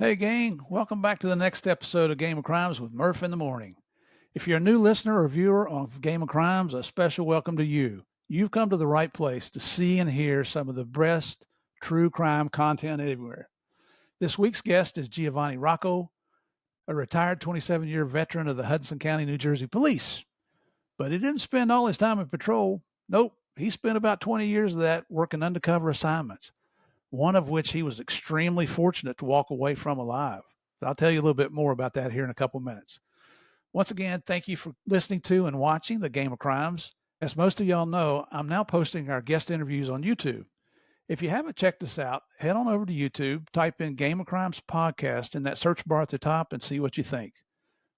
Hey, gang, welcome back to the next episode of Game of Crimes with Murph in the Morning. If you're a new listener or viewer of Game of Crimes, a special welcome to you. You've come to the right place to see and hear some of the best true crime content everywhere. This week's guest is Giovanni Rocco, a retired 27-year veteran of the Hudson County, New Jersey Police. But he didn't spend all his time in patrol. Nope, he spent about 20 years of that working undercover assignments, one of which he was extremely fortunate to walk away from alive. I'll tell you a little bit more about that here in a couple minutes. Once again, thank you for listening to and watching the Game of Crimes. As most of y'all know, I'm now posting our guest interviews on YouTube. If you haven't checked us out, head on over to YouTube, type in Game of Crimes Podcast in that search bar at the top and see what you think.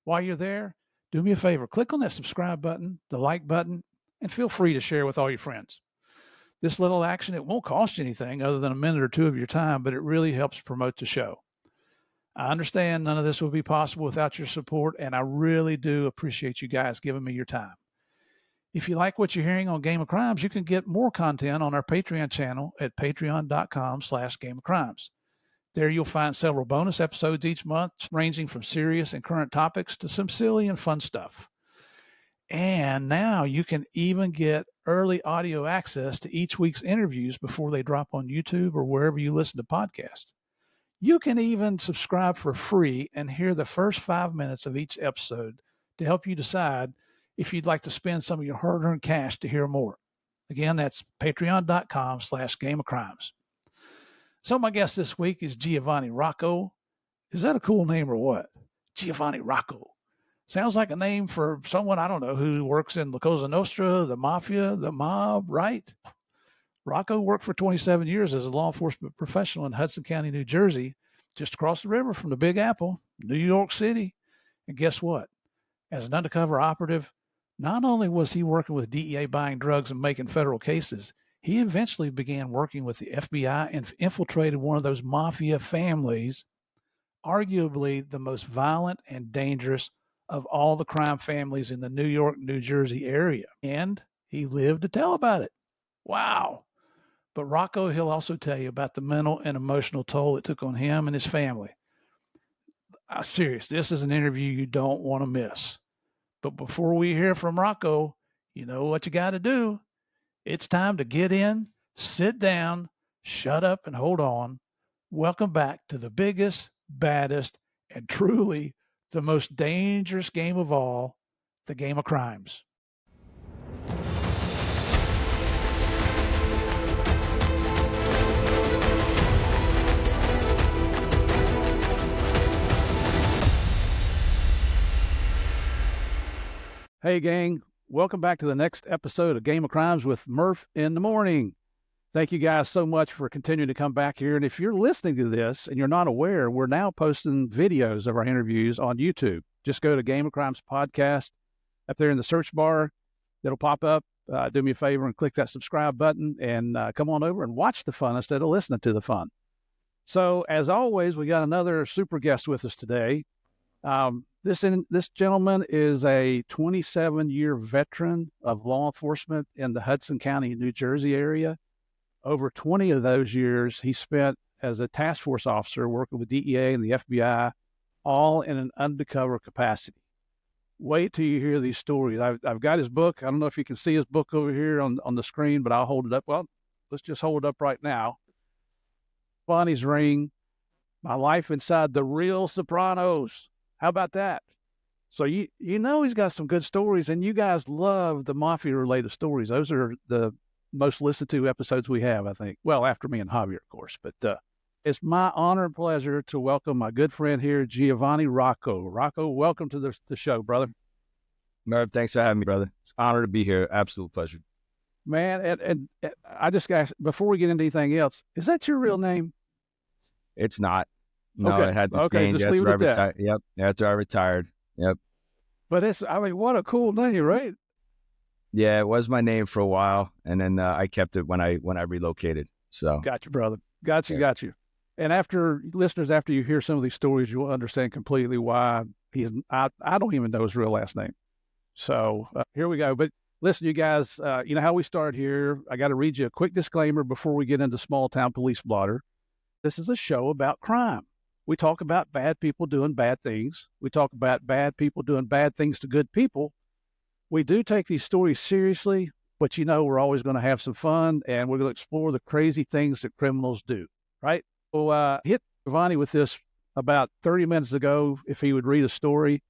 While you're there, do me a favor, click on that subscribe button, the like button, and feel free to share with all your friends. This little action, it won't cost you anything other than a minute or two of your time, but it really helps promote the show. I understand none of this would be possible without your support, and I really do appreciate you guys giving me your time. If you like what you're hearing on Game of Crimes, you can get more content on our Patreon channel at patreon.com/Game of Crimes. There you'll find several bonus episodes each month, ranging from serious and current topics to some silly and fun stuff. And now you can even get early audio access to each week's interviews before they drop on YouTube or wherever you listen to podcasts. You can even subscribe for free and hear the first 5 minutes of each episode to help you decide if you'd like to spend some of your hard-earned cash to hear more. Again, that's patreon.com/Game of Crimes. So my guest this week is Giovanni Rocco. Is that a cool name or what? Giovanni Rocco. Sounds like a name for someone, I don't know, who works in La Cosa Nostra, the Mafia, the mob, right? Rocco worked for 27 years as a law enforcement professional in Hudson County, New Jersey, just across the river from the Big Apple, New York City. And guess what? As an undercover operative, not only was he working with DEA buying drugs and making federal cases, he eventually began working with the FBI and infiltrated one of those Mafia families, arguably the most violent and dangerous of all the crime families in the New York, New Jersey area. And he lived to tell about it. Wow. But Rocco, he'll also tell you about the mental and emotional toll it took on him and his family. I'm serious. This is an interview you don't want to miss. But before we hear from Rocco, you know what you got to do. It's time to get in, sit down, shut up, and hold on. Welcome back to the biggest, baddest, and truly the most dangerous game of all, the Game of Crimes. Hey, gang. Welcome back to the next episode of Game of Crimes with Murph in the Morning. Thank you guys so much for continuing to come back here. And if you're listening to this and you're not aware, we're now posting videos of our interviews on YouTube. Just go to Game of Crimes Podcast up there in the search bar. It'll pop up. Do me a favor and click that subscribe button and come on over and watch the fun instead of listening to the fun. So as always, we got another super guest with us today. This gentleman is a 27-year veteran of law enforcement in the Hudson County, New Jersey area. Over 20 of those years, he spent as a task force officer working with DEA and the FBI, all in an undercover capacity. Wait till you hear these stories. I've got his book. I don't know if you can see his book over here on the screen, but I'll hold it up. Well, let's just hold it up right now. Bonnie's Ring, My Life Inside the Real Sopranos. How about that? So you know he's got some good stories, and you guys love the Mafia-related stories. Those are the most listened to episodes we have, I think. Well, after me and Javier, of course. But it's my honor and pleasure to welcome my good friend here, Giovanni Rocco. Rocco, welcome to the show, brother. Murph, thanks for having me, brother. It's an honor to be here. Absolute pleasure. Man, and I just got, before we get into anything else, is that your real name? It's not. No, okay. It had to change just leave it at that. Yep, after I retired. Yep. But what a cool name, right? Yeah, it was my name for a while, and then I kept it when I relocated. So got you, brother. Got you. And after you hear some of these stories, you'll understand completely why I don't even know his real last name. So here we go. But listen, you guys, you know how we start here. I got to read you a quick disclaimer before we get into small town police blotter. This is a show about crime. We talk about bad people doing bad things. We talk about bad people doing bad things to good people. We do take these stories seriously, but we're always going to have some fun and we're going to explore the crazy things that criminals do, right? So hit Giovanni with this about 30 minutes ago if he would read a story.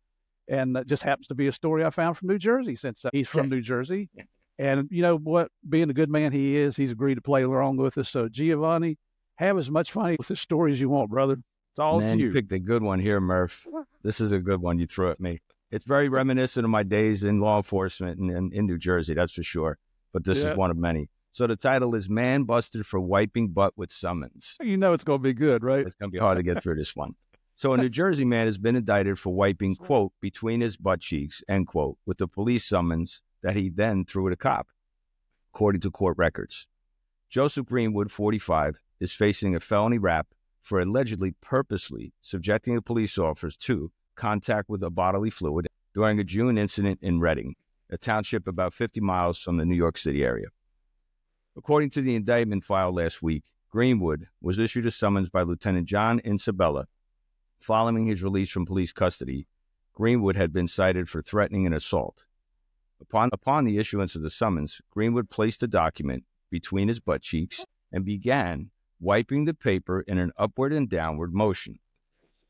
And that just happens to be a story I found from New Jersey since he's from New Jersey. And you know what? Being the good man he is, he's agreed to play along with us. So, Giovanni, have as much fun with this story as you want, brother. It's all Man, to you you. picked a good one here, Murph. This is a good one you threw at me. It's very reminiscent of my days in law enforcement in New Jersey, that's for sure. But this is one of many. So the title is Man Busted for Wiping Butt with Summons. You know it's going to be good, right? It's going to be hard to get through this one. So a New Jersey man has been indicted for wiping, quote, between his butt cheeks, end quote, with the police summons that he then threw at a cop, according to court records. Joseph Greenwood, 45, is facing a felony rap for allegedly purposely subjecting a police officer to contact with a bodily fluid during a June incident in Reading, a township about 50 miles from the New York City area. According to the indictment filed last week, Greenwood was issued a summons by Lieutenant John Insabella. Following his release from police custody, Greenwood had been cited for threatening an assault. Upon the issuance of the summons, Greenwood placed the document between his butt cheeks and began wiping the paper in an upward and downward motion.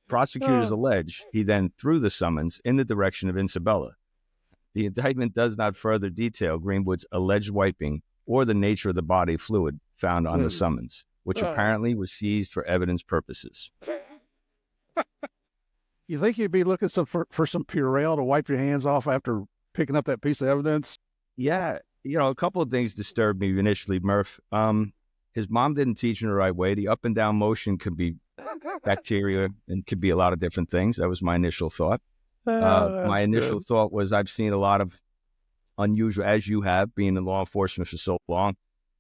Prosecutors allege he then threw the summons in the direction of Insabella. The indictment does not further detail Greenwood's alleged wiping or the nature of the body fluid found on the summons, which apparently was seized for evidence purposes. You think you'd be looking for some Purell to wipe your hands off after picking up that piece of evidence? Yeah, a couple of things disturbed me initially, Murph. His mom didn't teach him the right way. The up and down motion could be bacteria and could be a lot of different things. That was my initial thought. My initial thought was I've seen a lot of unusual, as you have, being in law enforcement for so long.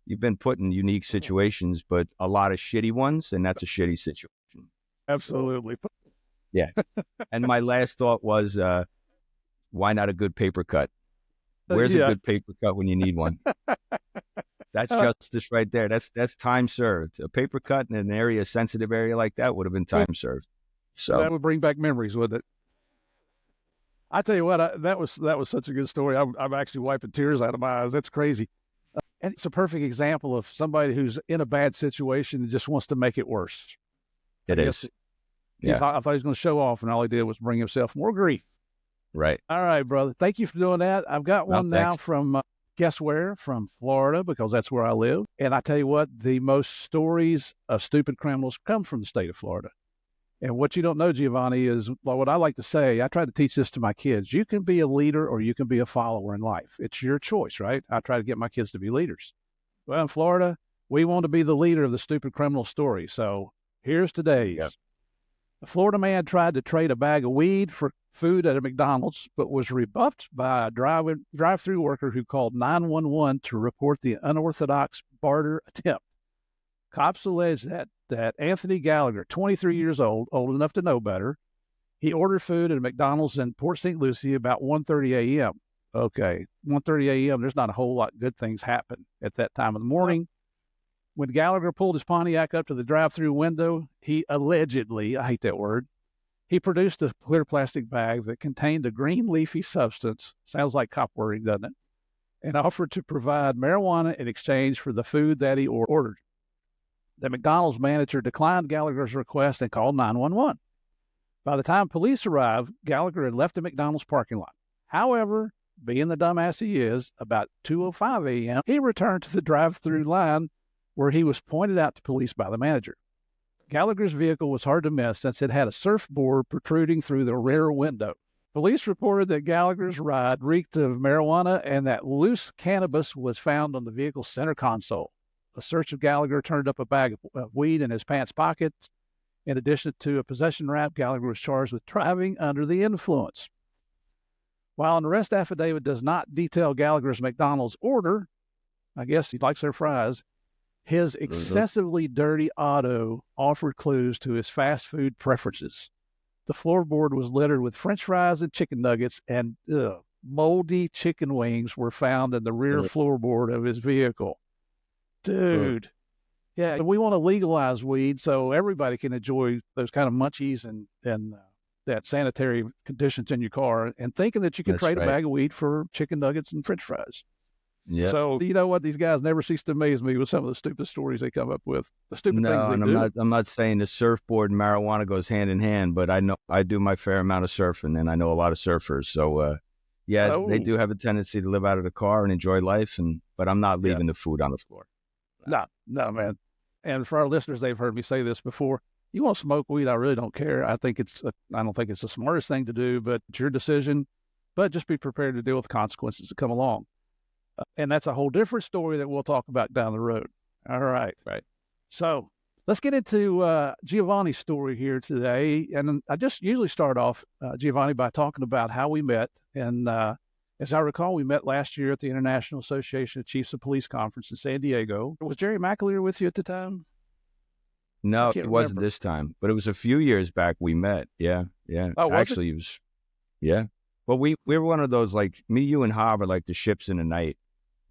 You've been put in unique situations, but a lot of shitty ones, and that's a shitty situation. Absolutely. Yeah. And my last thought was, why not a good paper cut? Where's a good paper cut when you need one? That's justice right there. That's time served. A paper cut in an sensitive area like that would have been time served. So that would bring back memories, wouldn't it? I tell you what, that was such a good story. I'm actually wiping tears out of my eyes. That's crazy. And it's a perfect example of somebody who's in a bad situation and just wants to make it worse. It is. Yeah. I thought he was going to show off, and all he did was bring himself more grief. Right. All right, brother. Thank you for doing that. I've got one now from, guess where? From Florida, because that's where I live. And I tell you what, the most stories of stupid criminals come from the state of Florida. And what you don't know, Giovanni, is what I like to say. I try to teach this to my kids. You can be a leader or you can be a follower in life. It's your choice, right? I try to get my kids to be leaders. Well, in Florida, we want to be the leader of the stupid criminal story. So here's today's. Yep. A Florida man tried to trade a bag of weed for food at a McDonald's, but was rebuffed by a drive-through worker who called 911 to report the unorthodox barter attempt. Cops allege that Anthony Gallagher, 23 years old enough to know better, he ordered food at a McDonald's in Port St. Lucie about 1:30 a.m. Okay, 1:30 a.m., there's not a whole lot of good things happen at that time of the morning. When Gallagher pulled his Pontiac up to the drive-through window, he allegedly, I hate that word, he produced a clear plastic bag that contained a green leafy substance, sounds like cop wording, doesn't it, and offered to provide marijuana in exchange for the food that he ordered. The McDonald's manager declined Gallagher's request and called 911. By the time police arrived, Gallagher had left the McDonald's parking lot. However, being the dumbass he is, about 2:05 a.m., he returned to the drive-through line where he was pointed out to police by the manager. Gallagher's vehicle was hard to miss since it had a surfboard protruding through the rear window. Police reported that Gallagher's ride reeked of marijuana and that loose cannabis was found on the vehicle's center console. A search of Gallagher turned up a bag of weed in his pants pockets. In addition to a possession rap, Gallagher was charged with driving under the influence. While an arrest affidavit does not detail Gallagher's McDonald's order, I guess he likes their fries, his excessively dirty auto offered clues to his fast food preferences. The floorboard was littered with French fries and chicken nuggets, and moldy chicken wings were found in the rear floorboard of his vehicle. Dude, Yeah, we want to legalize weed so everybody can enjoy those kind of munchies and that sanitary conditions in your car, and thinking that you can That's trade a right. bag of weed for chicken nuggets and French fries. Yep. So you know what? These guys never cease to amaze me with some of the stupid stories they come up with, the stupid things No, they and do. I'm not saying the surfboard and marijuana goes hand in hand, but I know I do my fair amount of surfing, and I know a lot of surfers. So yeah, they Oh, do have a tendency to live out of the car and enjoy life, and but I'm not yeah. leaving the food on the floor. No, no, man. And for our listeners, they've heard me say this before. You want to smoke weed? I really don't care. I don't think it's the smartest thing to do, but it's your decision. But just be prepared to deal with the consequences that come along. And that's a whole different story that we'll talk about down the road. All right. Right. So let's get into Giovanni's story here today. And I just usually start off, Giovanni, by talking about how we met. And as I recall, we met last year at the International Association of Chiefs of Police Conference in San Diego. Was Jerry McAleer with you at the time? I No, can't it wasn't remember. this time, but it was a few years back we met. Yeah, yeah. Oh, was it? Actually, it was. Yeah. But we were one of those, like me, you, and Hob are like the ships in the night.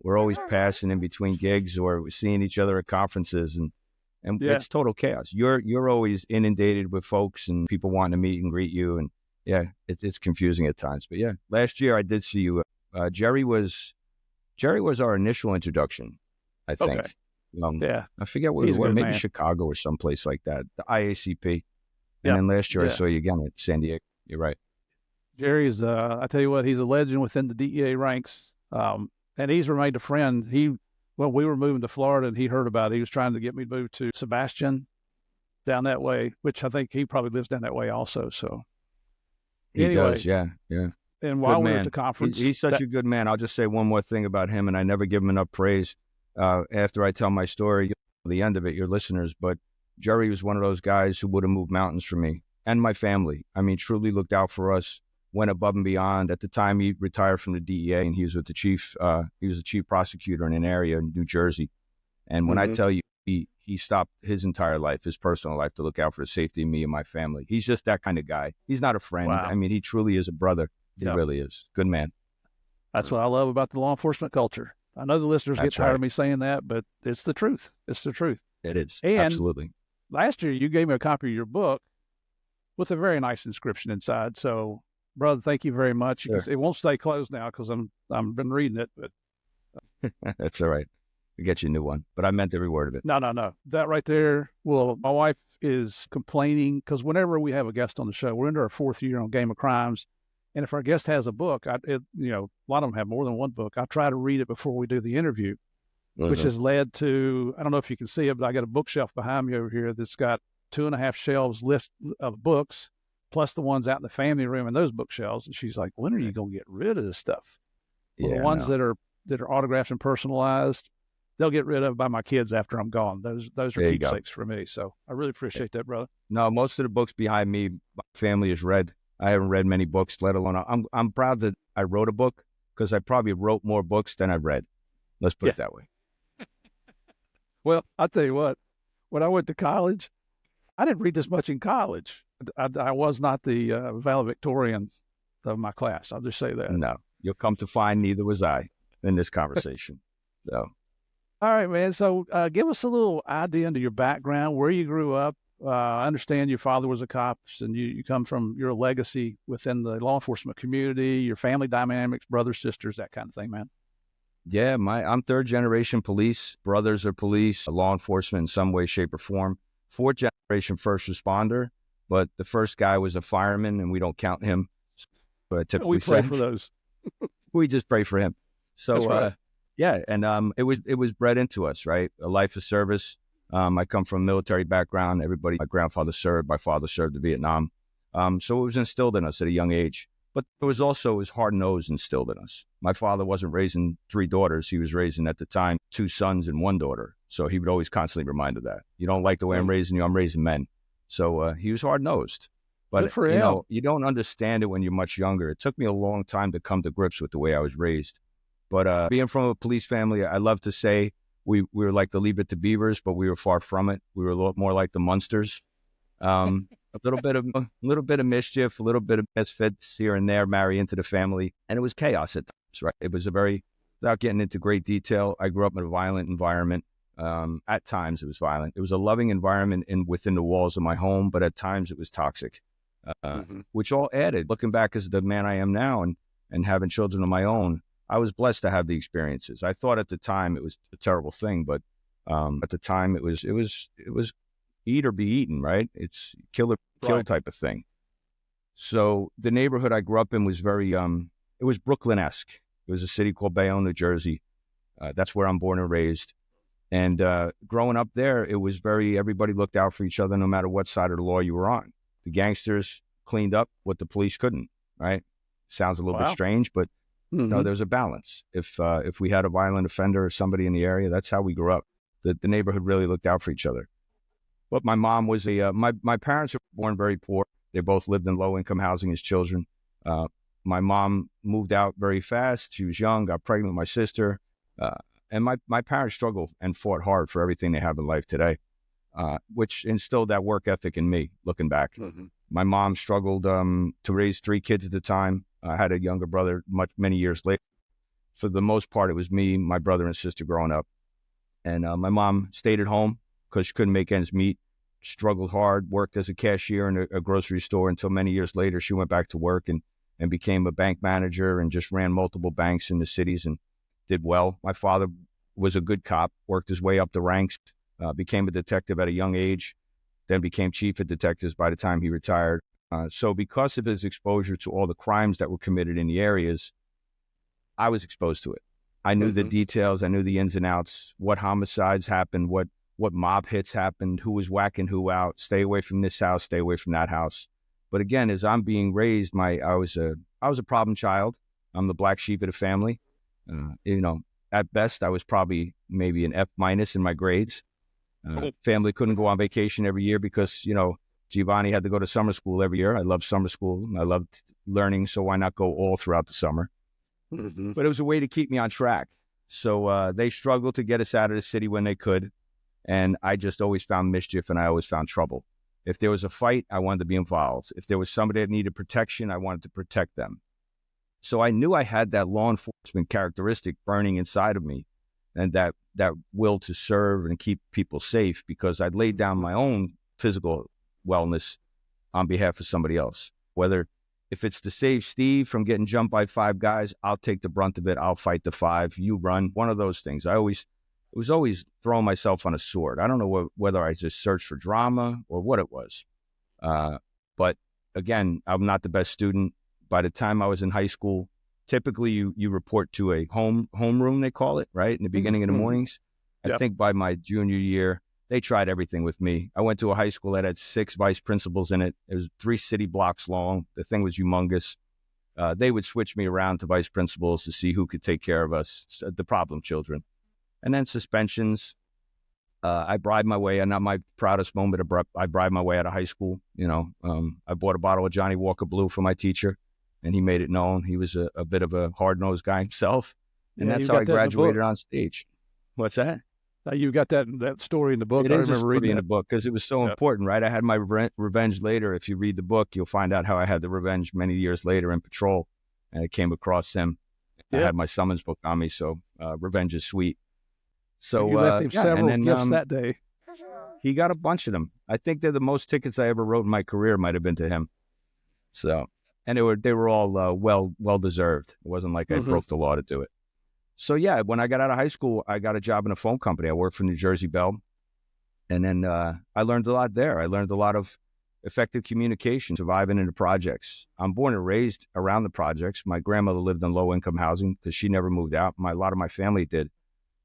We're always passing in between gigs, or we're seeing each other at conferences, and Yeah. it's total chaos. You're always inundated with folks and people wanting to meet and greet you, and yeah, it's confusing at times. But yeah, last year I did see you. Jerry was our initial introduction, I think. Okay. Um, Yeah. I forget where we He's a were, good maybe man. Chicago or someplace like that, the IACP. And Yeah. then last year I Yeah. saw you again at San Diego. You're right. Jerry's, I tell you what, he's a legend within the DEA ranks. And he's remained a friend. Well, we were moving to Florida and he heard about it. He was trying to get me to move to Sebastian down that way, which I think he probably lives down that way also. So He anyway, does, yeah, yeah. and Good while we were at the man. conference, He's such a good man. I'll just say one more thing about him, and I never give him enough praise. After I tell my story, the end of it, your listeners, but Jerry was one of those guys who would have moved mountains for me and my family. I mean, truly looked out for us, went above and beyond. At the time, he retired from the DEA, and he was with the chief. He was the chief prosecutor in an area in New Jersey. And when I hmm tell you, he stopped his entire life, his personal life, to look out for the safety of me and my family. He's just that kind of guy. He's not a friend. I wow, mean, he truly is a brother. He yeah, really is. Good man. that's what I love about the law enforcement culture. I know the listeners get That's tired right. of me saying that, but it's the truth. It's the truth. It is. And Absolutely. last year, you gave me a copy of your book with a very nice inscription inside. So, brother, thank you very much. Sure. It won't stay closed now because I'm been reading it. But That's all right. I'll get you a new one. But I meant every word of it. no, no, no. That right there. Well, my wife is complaining because whenever we have a guest on the show, we're into our fourth year on Game of Crimes, and if our guest has a book, a lot of them have more than one book. I try to read it before we do the interview, which Mhm. has led to, I don't know if you can see it, but I got a bookshelf behind me over here that's got 2.5 shelves list of books, plus the ones out in the family room and those bookshelves. And she's like, "When are you gonna get rid of this stuff?" Well, the Yeah, I ones know. that are autographed and personalized, they'll get rid of by my kids after I'm gone. Those are There you go. keepsakes for me. So I really appreciate that, brother. No, most of the books behind me, my family has read. I haven't read many books, let alone I'm proud that I wrote a book because I probably wrote more books than I read. Let's put Yeah. it that way. Well, I'll tell you what. When I went to college, I didn't read this much in college. I was not the valedictorian of my class. I'll just say that. No, you'll come to find neither was I in this conversation. So All right, man. So give us a little idea into your background, where you grew up. I understand your father was a cop, and you come from your legacy within the law enforcement community, your family dynamics, brothers, sisters, that kind of thing, man. yeah, I'm third generation police. Brothers are police, law enforcement in some way, shape, or form. Fourth generation first responder, but the first guy was a fireman, and we don't count him. But I typically We pray say for those. we just pray for him. That's So right. yeah, and it was bred into us, right? A life of service. I come from a military background. My grandfather served, my father served in Vietnam. So it was instilled in us at a young age. But it was hard-nosed instilled in us. My father wasn't raising 3 daughters. He was raising, at the time, 2 sons and 1 daughter. So he would always constantly remind of that. You don't like the way I'm raising you, I'm raising men. So he was hard-nosed. Good But, for him. you don't understand it when you're much younger. It took me a long time to come to grips with the way I was raised. But being from a police family, I love to say we were like the Leave It to Beavers, but we were far from it. We were a lot more like the Munsters. A little bit of mischief, a little bit of misfits here and there, marry into the family, and it was chaos at times. Right? It was without getting into great detail. I grew up in a violent environment. At times it was violent. It was a loving environment within the walls of my home, but at times it was toxic, which all added. Looking back as the man I am now and having children of my own, I was blessed to have the experiences. I thought at the time it was a terrible thing, but at the time it was eat or be eaten, right? It's kill or kill type of thing. So the neighborhood I grew up in was very, it was Brooklyn-esque. It was a city called Bayonne, New Jersey. That's where I'm born and raised. And growing up there, it was everybody looked out for each other no matter what side of the law you were on. The gangsters cleaned up what the police couldn't, right? Sounds a little bit strange, but no, there's a balance. If we had a violent offender or somebody in the area, that's how we grew up. The neighborhood really looked out for each other. But my mom was my parents were born very poor. They both lived in low-income housing as children. My mom moved out very fast. She was young, got pregnant with my sister. And my parents struggled and fought hard for everything they have in life today, which instilled that work ethic in me, looking back. My mom struggled to raise 3 kids at the time. I had a younger brother many years later. For the most part, it was me, my brother, and sister growing up. And my mom stayed at home because she couldn't make ends meet, struggled hard, worked as a cashier in a grocery store until many years later she went back to work and became a bank manager and just ran multiple banks in the cities and did well. My father was a good cop, worked his way up the ranks, became a detective at a young age, then became chief of detectives by the time he retired. So because of his exposure to all the crimes that were committed in the areas, I was exposed to it. I knew the details. I knew the ins and outs, what homicides happened, what mob hits happened, who was whacking who out, stay away from this house, stay away from that house. But again, as I'm being raised, I was a problem child. I'm the black sheep of the family. At best, I was probably maybe an F- in my grades. Family couldn't go on vacation every year because, Giovanni had to go to summer school every year. I loved summer school. I loved learning, so why not go all throughout the summer? But it was a way to keep me on track. So they struggled to get us out of the city when they could. And I just always found mischief and I always found trouble. If there was a fight, I wanted to be involved. If there was somebody that needed protection, I wanted to protect them. So I knew I had that law enforcement characteristic burning inside of me and that will to serve and keep people safe because I'd laid down my own physical wellness on behalf of somebody else. If it's to save Steve from getting jumped by 5 guys, I'll take the brunt of it. I'll fight the 5. You run. One of those things. It was always throwing myself on a sword. I don't know whether I just searched for drama or what it was. But again, I'm not the best student. By the time I was in high school, typically you report to a homeroom, they call it, right? In the beginning of the mornings. I think by my junior year, they tried everything with me. I went to a high school that had 6 vice principals in it. It was 3 city blocks long. The thing was humongous. They would switch me around to vice principals to see who could take care of us, the problem children. And then suspensions. I bribed my way, and not my proudest moment, I bribed my way out of high school. I bought a bottle of Johnny Walker Blue for my teacher, and he made it known. He was a bit of a hard-nosed guy himself. And that's how I graduated on stage. What's that? You've got that story in the book. It is a story in the book because it was so important, right? I had my revenge later. If you read the book, you'll find out how I had the revenge many years later in patrol. And I came across him. I had my summons book on me, so revenge is sweet. So you left him several gifts that day. He got a bunch of them. I think they're the most tickets I ever wrote in my career might have been to him. So, and they were all well deserved. It wasn't like I broke the law to do it. So yeah, when I got out of high school, I got a job in a phone company. I worked for New Jersey Bell, and then I learned a lot there. I learned a lot of effective communication, surviving in the projects. I'm born and raised around the projects. My grandmother lived in low-income housing because she never moved out. A lot of my family did.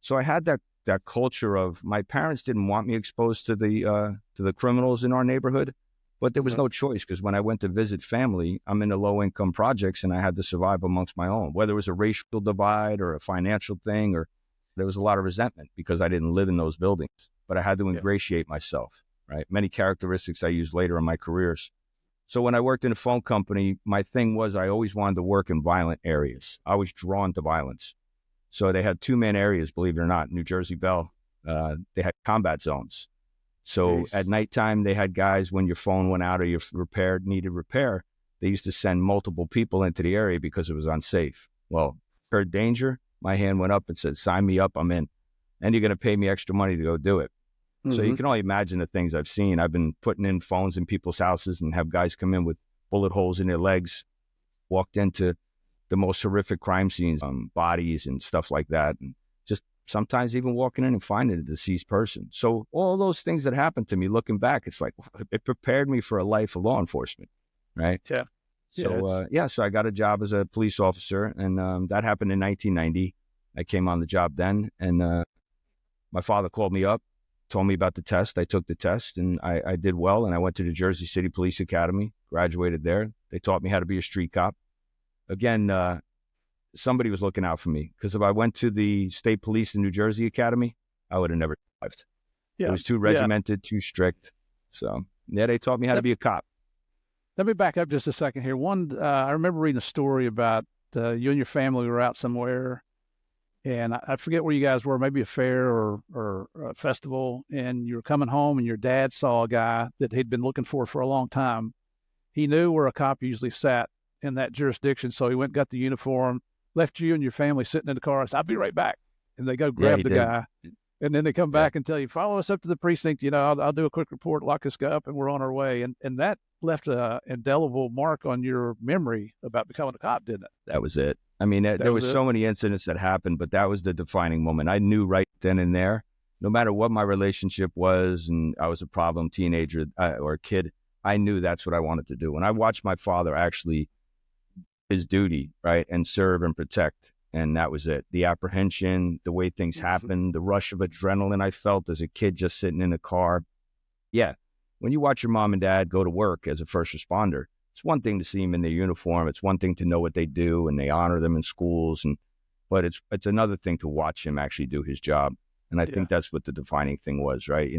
So I had that culture of my parents didn't want me exposed to the criminals in our neighborhood, but there was no choice because when I went to visit family, I'm in the low-income projects and I had to survive amongst my own. Whether it was a racial divide or a financial thing, or there was a lot of resentment because I didn't live in those buildings, but I had to ingratiate myself, right? Many characteristics I used later in my careers. So when I worked in a phone company, my thing was I always wanted to work in violent areas. I was drawn to violence. So they had 2 main areas, believe it or not. New Jersey Bell, they had combat zones. So at nighttime, they had guys, when your phone went out or you needed repair, they used to send multiple people into the area because it was unsafe. Well, heard danger, my hand went up and said, sign me up, I'm in. and you're going to pay me extra money to go do it. So you Mhm. can only imagine the things I've seen. I've been putting in phones in people's houses and have guys come in with bullet holes in their legs, walked into the most horrific crime scenes, bodies and stuff like that. And just sometimes even walking in and finding a deceased person. So all those things that happened to me, looking back, it's like, it prepared me for a life of law enforcement, right? Yeah. So, so I got a job as a police officer, and that happened in 1990. I came on the job then, and my father called me up, told me about the test. I took the test, and I did well, and I went to the Jersey City Police Academy, graduated there. They taught me how to be a street cop. Again, somebody was looking out for me, because if I went to the State Police in New Jersey Academy, I would have never survived. Yeah. It was too regimented, too strict. So, yeah, they taught me how to be a cop. Let me back up just a second here. I remember reading a story about you and your family were out somewhere, and I forget where you guys were, maybe a fair or a festival, and you were coming home, and your dad saw a guy that he'd been looking for a long time. He knew where a cop usually sat in that jurisdiction, so he went and got the uniform, left you and your family sitting in the car, and said, "I'll be right back." And they go grab the guy, and then they come back and tell you, "Follow us up to the precinct. I'll do a quick report, lock this guy up, and we're on our way." And that left an indelible mark on your memory about becoming a cop, didn't it? That was it. I mean, there was so many incidents that happened, but that was the defining moment. I knew right then and there, no matter what my relationship was, and I was a problem teenager or a kid, I knew that's what I wanted to do. When I watched my father actually his duty, right, and serve and protect, and that was it. The apprehension, the way things happened, the rush of adrenaline I felt as a kid just sitting in a car. Yeah. When you watch your mom and dad go to work as a first responder, it's one thing to see them in their uniform. It's one thing to know what they do, and they honor them in schools. But it's another thing to watch him actually do his job. And I think that's what the defining thing was, right?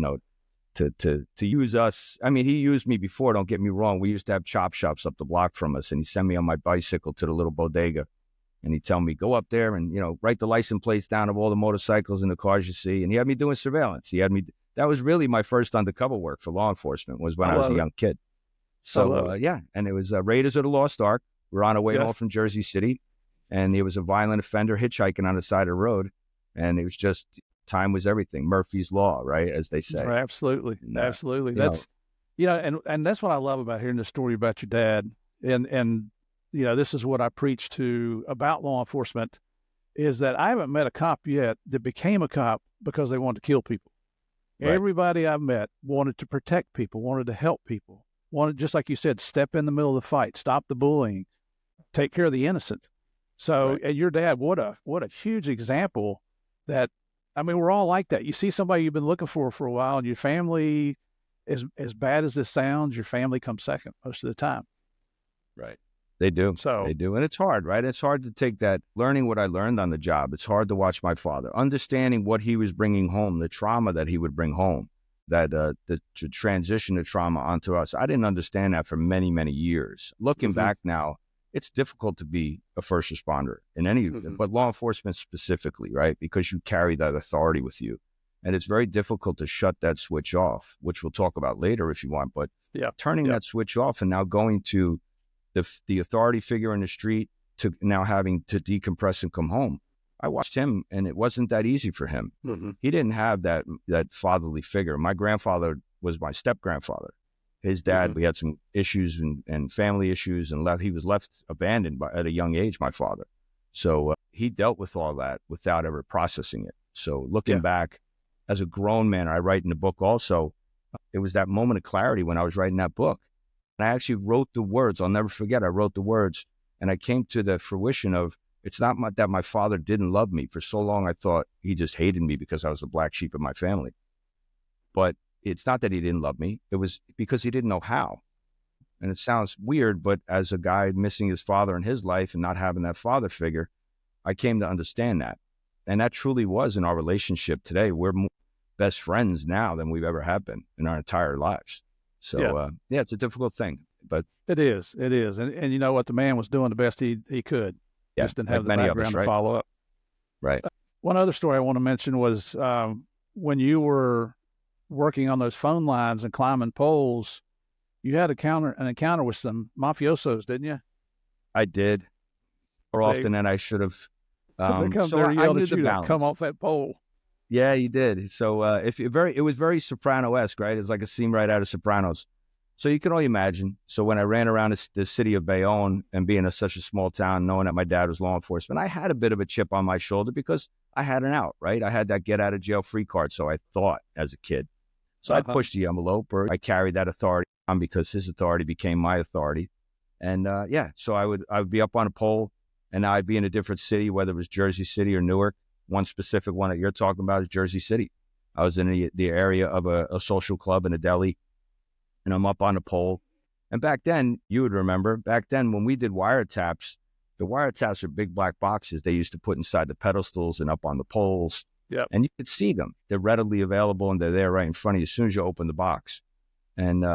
To use us. I mean, he used me before, don't get me wrong. We used to have chop shops up the block from us, and he'd send me on my bicycle to the little bodega. And he'd tell me, go up there and, write the license plates down of all the motorcycles and the cars you see. And he had me doing surveillance. That was really my first undercover work for law enforcement, was when I was a young kid. So, and it was Raiders of the Lost Ark. We're on our way home from Jersey City, and there was a violent offender hitchhiking on the side of the road. And it was just, time was everything. Murphy's Law, right, as they say. Right, absolutely. Absolutely. That's, and that's what I love about hearing the story about your dad. And this is what I preach to about law enforcement, is that I haven't met a cop yet that became a cop because they wanted to kill people. Right. Everybody I've met wanted to protect people, wanted to help people, wanted, just like you said, step in the middle of the fight, stop the bullying, take care of the innocent. So, and your dad, what a huge example that, I mean, we're all like that. You see somebody you've been looking for a while, and your family, as bad as this sounds, your family comes second most of the time. Right. They do. They do. And it's hard, right? It's hard to take that, learning what I learned on the job. It's hard to watch my father, understanding what he was bringing home, the trauma that he would bring home, that to transition the trauma onto us. I didn't understand that for many, many years. Looking back now, it's difficult to be a first responder in any, but law enforcement specifically, right? Because you carry that authority with you. And it's very difficult to shut that switch off, which we'll talk about later if you want. But turning that switch off and now going to the authority figure in the street to now having to decompress and come home. I watched him, and it wasn't that easy for him. He didn't have that fatherly figure. My grandfather was my step-grandfather. His dad, we had some issues and family issues, and he was left abandoned at a young age, my father. So he dealt with all that without ever processing it. So looking back, as a grown man, I write in the book also, it was that moment of clarity when I was writing that book. And I actually wrote the words. I'll never forget. I wrote the words, and I came to the fruition of, it's not that my father didn't love me. For so long, I thought he just hated me because I was the black sheep of my family. But it's not that he didn't love me. It was because he didn't know how. And it sounds weird, but as a guy missing his father in his life and not having that father figure, I came to understand that. And that truly was in our relationship today. We're more best friends now than we've ever have been in our entire lives. So, it's a difficult thing, but it is. And you know what? The man was doing the best he could. Just didn't have the background to follow up. Right. One other story I want to mention was when you were working on those phone lines and climbing poles, you had an encounter with some mafiosos, didn't you? I did. More often than I should have. They come there and yelled at you to come off that pole. Yeah, he did. So it was very Soprano-esque, right? It's like a scene right out of Sopranos. So you can only imagine. So when I ran around the city of Bayonne and being such a small town, knowing that my dad was law enforcement, I had a bit of a chip on my shoulder because I had an out, right? I had that get out of jail free card. So I thought as a kid. So I pushed the envelope, or I carried that authority on because his authority became my authority. And so I would be up on a pole, and now I'd be in a different city, whether it was Jersey City or Newark. One specific one that you're talking about is Jersey City. I was in the area of a social club in a deli, and I'm up on the pole. And back then, you would remember, back then when we did wiretaps, the wiretaps are big black boxes they used to put inside the pedestals and up on the poles. Yep. And you could see them. They're readily available, and they're there right in front of you as soon as you open the box. And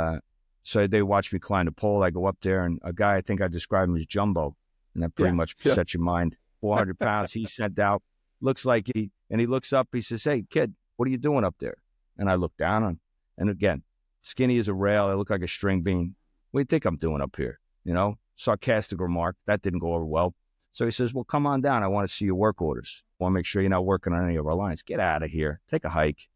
so they watch me climb the pole. I go up there, and a guy, I think I described him as Jumbo, and that pretty much sets your mind. 400 pounds, he sent out. Looks like he looks up, he says, "Hey, kid, what are you doing up there?" And I look down on him. And again, skinny as a rail. I look like a string bean. What do you think I'm doing up here? Sarcastic remark. That didn't go over well. So he says, "Well, come on down. I want to see your work orders. I want to make sure you're not working on any of our lines. Get out of here. Take a hike."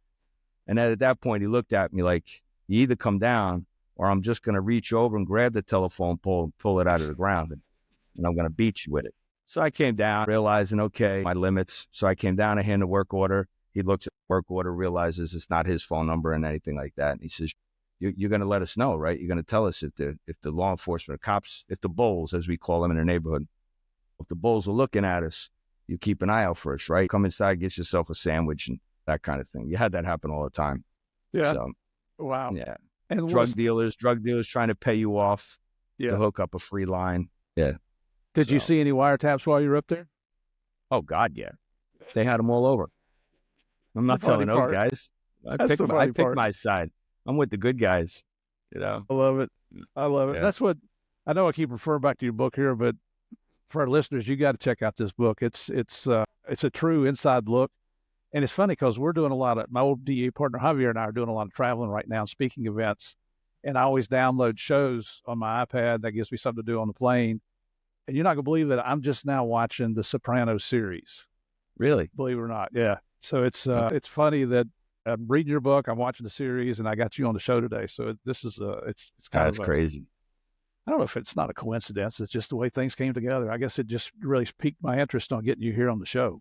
And at that point, he looked at me like, "You either come down or I'm just going to reach over and grab the telephone pole and pull it out of the ground, and I'm going to beat you with it." So I came down, realizing, okay, my limits. So I came down, I hand the work order. He looks at the work order, realizes it's not his phone number and anything like that. And he says, you're going to let us know, right? You're going to tell us if the law enforcement cops, if the bulls, as we call them in the neighborhood, if the bulls are looking at us, you keep an eye out for us, right? Come inside, get yourself a sandwich and that kind of thing. You had that happen all the time. Yeah. So, wow. Yeah. And drug dealers trying to pay you off to hook up a free line. Yeah. Did you see any wiretaps while you were up there? Oh, God, yeah. They had them all over. I'm not telling those guys. I pick my side. I'm with the good guys. I love it. Yeah. That's what I know. I keep referring back to your book here, but for our listeners, you got to check out this book. It's a true inside look. And it's funny because we're doing my old DEA partner Javier and I are doing a lot of traveling right now, speaking events. And I always download shows on my iPad. That gives me something to do on the plane. And you're not going to believe that I'm just now watching the Sopranos series. Really? Believe it or not. Yeah. So it's funny that I'm reading your book, I'm watching the series, and I got you on the show today. So this is it's kind of crazy. I don't know if it's not a coincidence. It's just the way things came together. I guess it just really piqued my interest on getting you here on the show.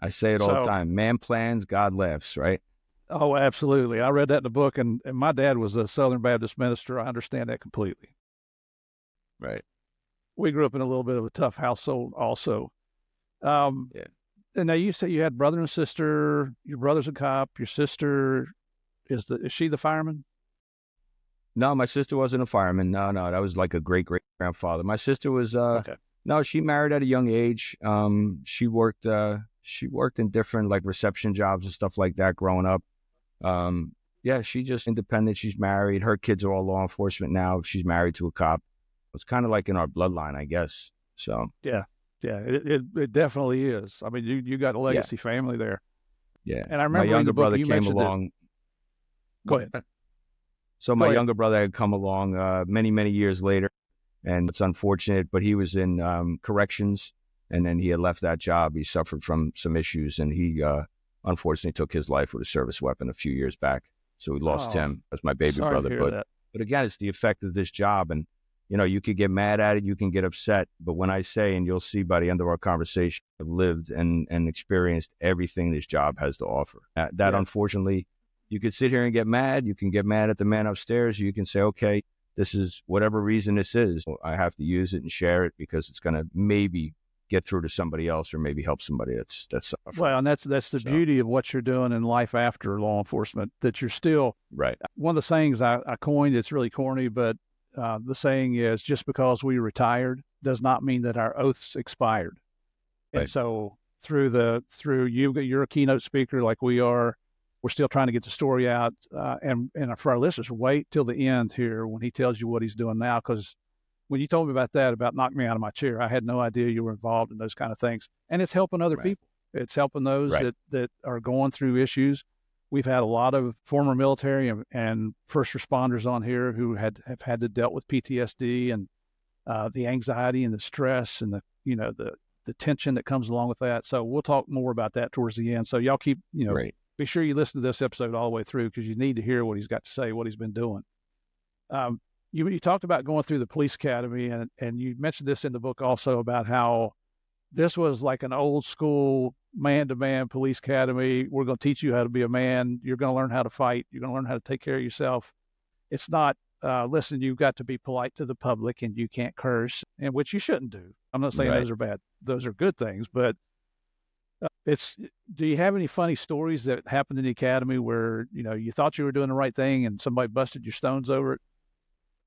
I say it all the time. Man plans, God laughs, right? Oh, absolutely. I read that in the book, and my dad was a Southern Baptist minister. I understand that completely. Right. We grew up in a little bit of a tough household also. And now you say you had brother and sister. Your brother's a cop. Your sister is she the fireman? No, my sister wasn't a fireman. No, that was like a great-great-grandfather. My sister was no, she married at a young age. She worked in different like reception jobs and stuff like that growing up. She just independent. She's married. Her kids are all law enforcement now. She's married to a cop. It's kind of like in our bloodline, I guess. So yeah, it definitely is. I mean, you got a legacy family there. Yeah, and I remember my younger brother came along. Go ahead. So my younger brother had come along many years later, and it's unfortunate, but he was in corrections, and then he had left that job. He suffered from some issues, and he unfortunately took his life with a service weapon a few years back. So we lost him as my baby brother. But again, it's the effect of this job, and you could get mad at it, you can get upset, but when I say, and you'll see by the end of our conversation, I've lived and experienced everything this job has to offer. Unfortunately, you could sit here and get mad. You can get mad at the man upstairs. You can say, okay, this is whatever reason this is. I have to use it and share it because it's going to maybe get through to somebody else or maybe help somebody that's suffering. Well, and that's the beauty of what you're doing in life after law enforcement, that you're still right. One of the sayings I coined, it's really corny, but the saying is, just because we retired does not mean that our oaths expired. Right. And so you're a keynote speaker like we are. We're still trying to get the story out. And for our listeners, wait till the end here when he tells you what he's doing now. Because when you told me about knocking me out of my chair, I had no idea you were involved in those kind of things. And it's helping other people. It's helping those that are going through issues. We've had a lot of former military and first responders on here who have had to dealt with PTSD and the anxiety and the stress and the the tension that comes along with that. So we'll talk more about that towards the end. So y'all keep, Right. be sure you listen to this episode all the way through because you need to hear what he's got to say, what he's been doing. You talked about going through the police academy, and you mentioned this in the book also about how this was like an old school man-to-man police academy. We're going to teach you how to be a man. You're going to learn how to fight. You're going to learn how to take care of yourself. It's not, listen, you've got to be polite to the public and you can't curse, and which you shouldn't do. I'm not saying Right. those are bad. Those are good things, but do you have any funny stories that happened in the academy where, you thought you were doing the right thing and somebody busted your stones over it?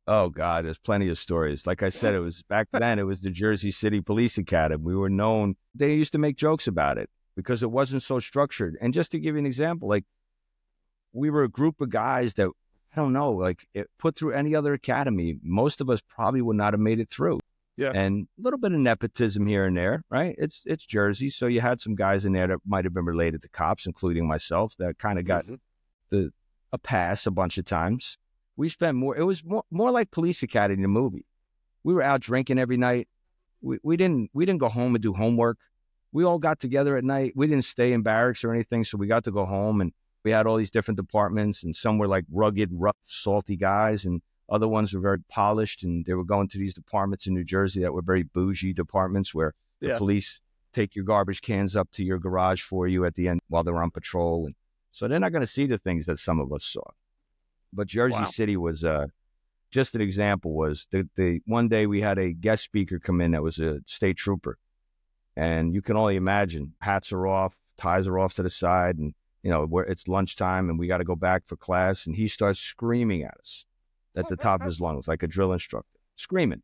Oh God, there's plenty of stories. Like I said, it was back then, it was the Jersey City Police Academy. We were known, they used to make jokes about it because it wasn't so structured. And just to give you an example, like we were a group of guys that, I don't know, like put through any other academy, most of us probably would not have made it through. Yeah. And a little bit of nepotism here and there, right? It's Jersey. So you had some guys in there that might have been related to cops, including myself, that kind of got a pass a bunch of times. We spent more, it was more like Police Academy, the movie. We were out drinking every night. We didn't go home and do homework. We all got together at night. We didn't stay in barracks or anything. So we got to go home, and we had all these different departments, and some were like rugged, rough, salty guys, and other ones were very polished, and they were going to these departments in New Jersey that were very bougie departments where the police take your garbage cans up to your garage for you at the end while they're on patrol. And so they're not going to see the things that some of us saw. But Jersey City was just an example. Was the one day we had a guest speaker come in that was a state trooper, and you can only imagine, hats are off, ties are off to the side, and it's lunchtime and we got to go back for class, and he starts screaming at us at the top of his lungs like a drill instructor, screaming,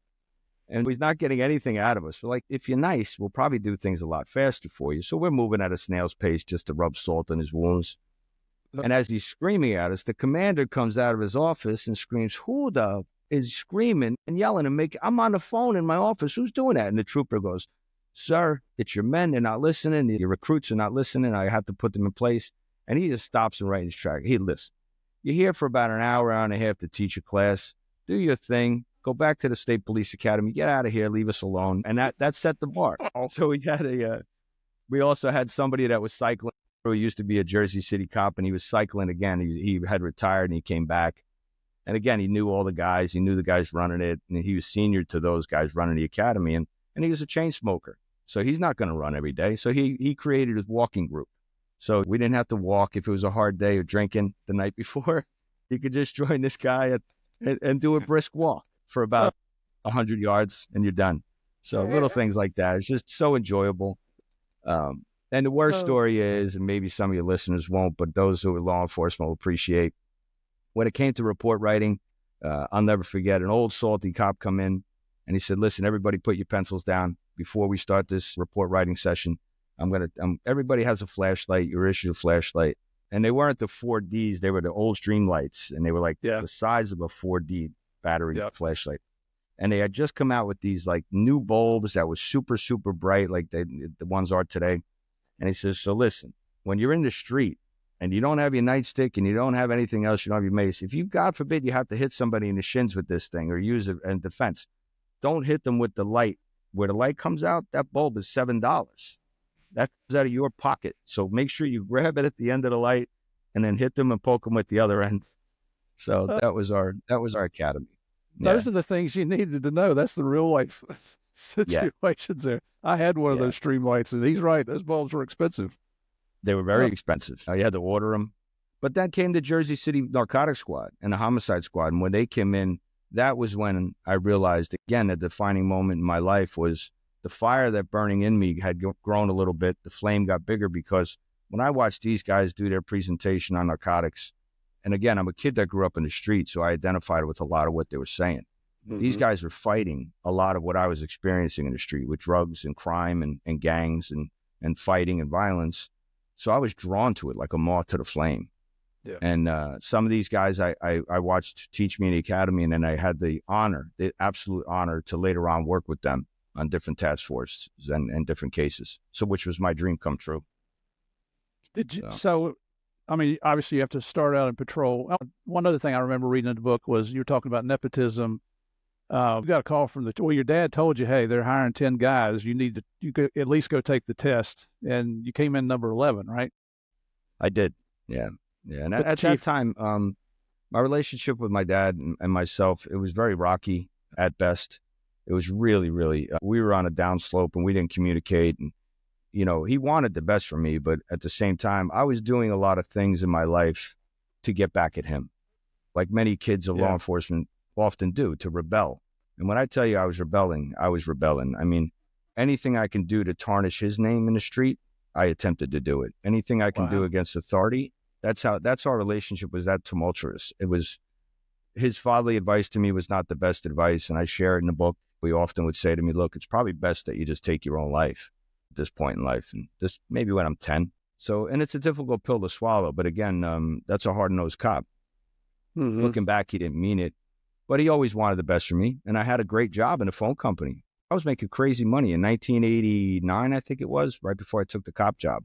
and he's not getting anything out of us. We're like, if you're nice, we'll probably do things a lot faster for you. So we're moving at a snail's pace just to rub salt in his wounds. And as he's screaming at us, the commander comes out of his office and screams, "Who the is screaming and yelling and I'm on the phone in my office. Who's doing that?" And the trooper goes, "Sir, it's your men. They're not listening. Your recruits are not listening. I have to put them in place." And he just stops him right in his track. He listen. You're here for about an hour and a half to teach a class. Do your thing. Go back to the State Police Academy. Get out of here. Leave us alone. And that set the bar. So we also had somebody that was cycling. He used to be a Jersey City cop, and he was cycling again. He had retired, and he came back. And again, he knew all the guys. He knew the guys running it, and he was senior to those guys running the academy. And he was a chain smoker, so he's not going to run every day. So he created his walking group. So we didn't have to walk if it was a hard day of drinking the night before. You could just join this guy and do a brisk walk for about 100 yards, and you're done. So little things like that. It's just so enjoyable. And the worst story is, and maybe some of your listeners won't, but those who are law enforcement will appreciate, when it came to report writing, I'll never forget an old salty cop come in, and he said, "Listen, everybody put your pencils down before we start this report writing session. Everybody has a flashlight. You're issued a flashlight." And they weren't the 4Ds. They were the old stream lights, and they were like the size of a 4D battery flashlight. And they had just come out with these like new bulbs that was super, super bright, like the ones are today. And he says, "So listen, when you're in the street and you don't have your nightstick and you don't have anything else, you don't have your mace, if you, God forbid, you have to hit somebody in the shins with this thing or use it in defense, don't hit them with the light. Where the light comes out, that bulb is $7. That comes out of your pocket. So make sure you grab it at the end of the light and then hit them and poke them with the other end." So that was our academy. Those are the things you needed to know. That's the real life situations there. I had one of those stream lights, and he's right. Those bulbs were expensive. They were very expensive. You had to order them. But then came the Jersey City Narcotics Squad and the Homicide Squad. And when they came in, that was when I realized, again, a defining moment in my life was the fire that burning in me had grown a little bit. The flame got bigger because when I watched these guys do their presentation on narcotics, and again, I'm a kid that grew up in the street, so I identified with a lot of what they were saying. Mm-hmm. These guys were fighting a lot of what I was experiencing in the street with drugs and crime and gangs and fighting and violence. So I was drawn to it like a moth to the flame. Yeah. And some of these guys I watched teach me in the academy, and then I had the absolute honor to later on work with them on different task forces and different cases. So which was my dream come true. Did you? So I mean, obviously you have to start out in patrol. One other thing I remember reading in the book was you were talking about nepotism. You got a call from your dad told you, hey, they're hiring 10 guys. You could at least go take the test. And you came in number 11, right? I did. Yeah. Yeah. And But the at that chief, time, my relationship with my dad and myself, it was very rocky at best. It was really, really, we were on a downslope and we didn't communicate. And, he wanted the best for me, but at the same time, I was doing a lot of things in my life to get back at him, like many kids of law enforcement often do, to rebel. And when I tell you I was rebelling, I was rebelling. I mean, anything I can do to tarnish his name in the street, I attempted to do it. Anything I can do against authority, that's our relationship was that tumultuous. It was his fatherly advice to me was not the best advice. And I share it in the book. We often would say to me, look, it's probably best that you just take your own life at this point in life. And this maybe when I'm 10. So, and it's a difficult pill to swallow. But again, that's a hard-nosed cop. Mm-hmm. Looking back, he didn't mean it, but he always wanted the best for me. And I had a great job in a phone company. I was making crazy money in 1989, I think it was, right before I took the cop job.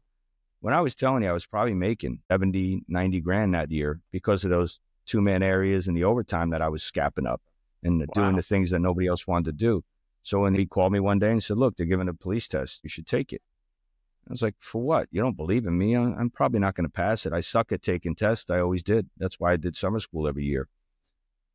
When I was telling you, I was probably making 70, 90 grand that year because of those two-man areas and the overtime that I was scapping up and doing the things that nobody else wanted to do. So when he called me one day and said, look, they're giving a police test, you should take it. I was like, for what? You don't believe in me? I'm probably not going to pass it. I suck at taking tests. I always did. That's why I did summer school every year.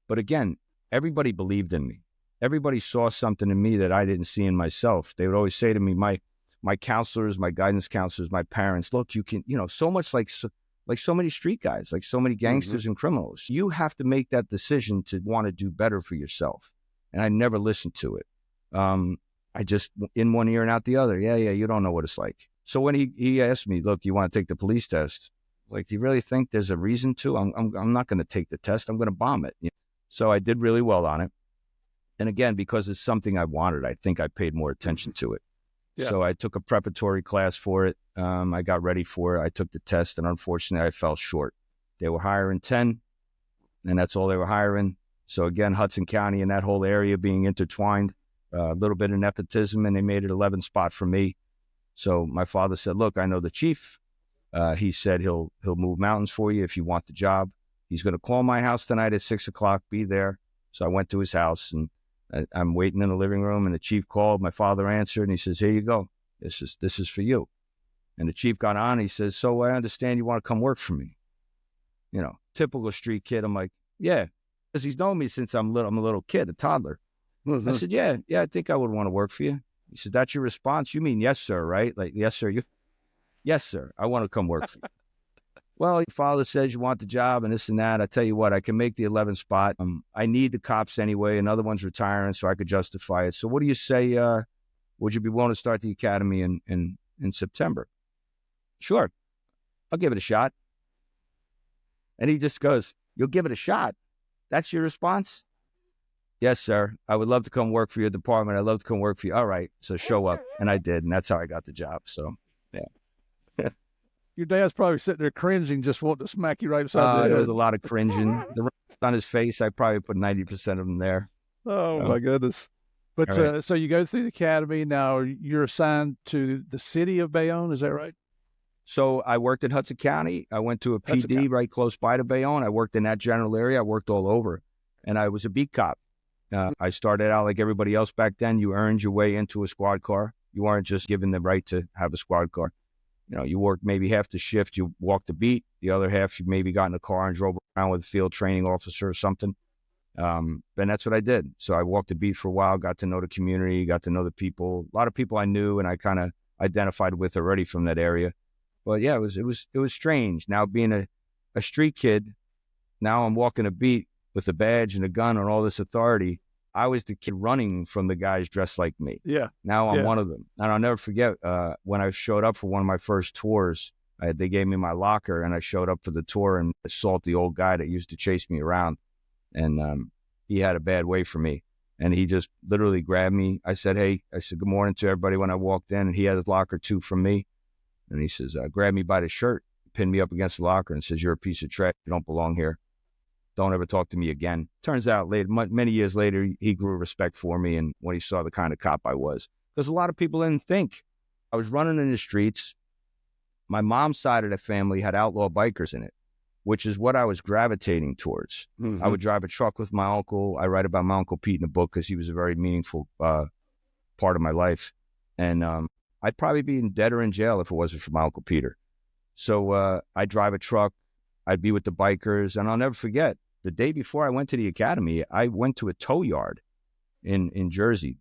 But again, everybody believed in me. Everybody saw something in me that I didn't see in myself. They would always say to me, my counselors, my guidance counselors, my parents, look, you can, so much like so many street guys, like so many gangsters and criminals. You have to make that decision to want to do better for yourself. And I never listened to it. I just in one ear and out the other. Yeah, you don't know what it's like. So when he asked me, look, you want to take the police test? I was like, do you really think there's a reason to? I'm not going to take the test. I'm going to bomb it. So I did really well on it. And again, because it's something I wanted, I think I paid more attention to it. Yeah. So I took a preparatory class for it. I got ready for it. I took the test, and unfortunately, I fell short. They were hiring 10, and that's all they were hiring. So again, Hudson County and that whole area being intertwined, a little bit of nepotism, and they made it 11 spot for me. So my father said, look, I know the chief. He said he'll move mountains for you if you want the job. He's going to call my house tonight at 6 o'clock. Be there. So I went to his house, and I'm waiting in the living room, and the chief called. My father answered, and he says, here you go. This is for you. And the chief got on. He says, so I understand you want to come work for me. Typical street kid. I'm like, yeah, because he's known me since I'm a little kid, a toddler. Mm-hmm. I said, yeah, I think I would want to work for you. He said, that's your response? You mean yes, sir, right? Like, yes, sir. Yes, sir. I want to come work for you. Well, your father says you want the job and this and that. I tell you what, I can make the 11th spot. I need the cops anyway. Another one's retiring, so I could justify it. So what do you say? Would you be willing to start the academy in September? Sure. I'll give it a shot. And he just goes, you'll give it a shot? That's your response? Yes, sir. I would love to come work for your department. I'd love to come work for you. All right. So show up. And I did. And that's how I got the job. So, yeah. Your dad's probably sitting there cringing, just wanting to smack you right beside the head. There was a lot of cringing. The rings on his face, I probably put 90% of them there. Oh, my goodness. But right. So you go through the academy. Now you're assigned to the city of Bayonne. Is that right? So I worked in Hudson County. I went to a PD right close by to Bayonne. I worked in that general area. I worked all over. And I was a beat cop. I started out like everybody else back then. You earned your way into a squad car. You weren't just given the right to have a squad car. You worked maybe half the shift, you walked the beat. The other half, you maybe got in a car and drove around with a field training officer or something. And that's what I did. So I walked the beat for a while, got to know the community, got to know the people. A lot of people I knew, and I kind of identified with already from that area. But yeah, it was strange. Now being a street kid, now I'm walking a beat with a badge and a gun and all this authority. I was the kid running from the guys dressed like me. Yeah. Now I'm one of them. And I'll never forget when I showed up for one of my first tours, they gave me my locker and I showed up for the tour and assaulted the old guy that used to chase me around. And he had a bad way for me. And he just literally grabbed me. I said, good morning to everybody when I walked in. And he had his locker too from me. And he says, grab me by the shirt, pinned me up against the locker and says, you're a piece of trash. You don't belong here. Don't ever talk to me again. Turns out many years later, he grew respect for me and when he saw the kind of cop I was. Because a lot of people didn't think. I was running in the streets. My mom's side of the family had outlaw bikers in it. which is what I was gravitating towards. Mm-hmm. I would drive a truck with my uncle. I write about my Uncle Pete in the book because he was a very meaningful part of my life. And I'd probably be dead or in jail if it wasn't for my Uncle Peter. So I'd drive a truck. I'd be with the bikers. And I'll never forget, the day before I went to the academy, I went to a tow yard in Jersey.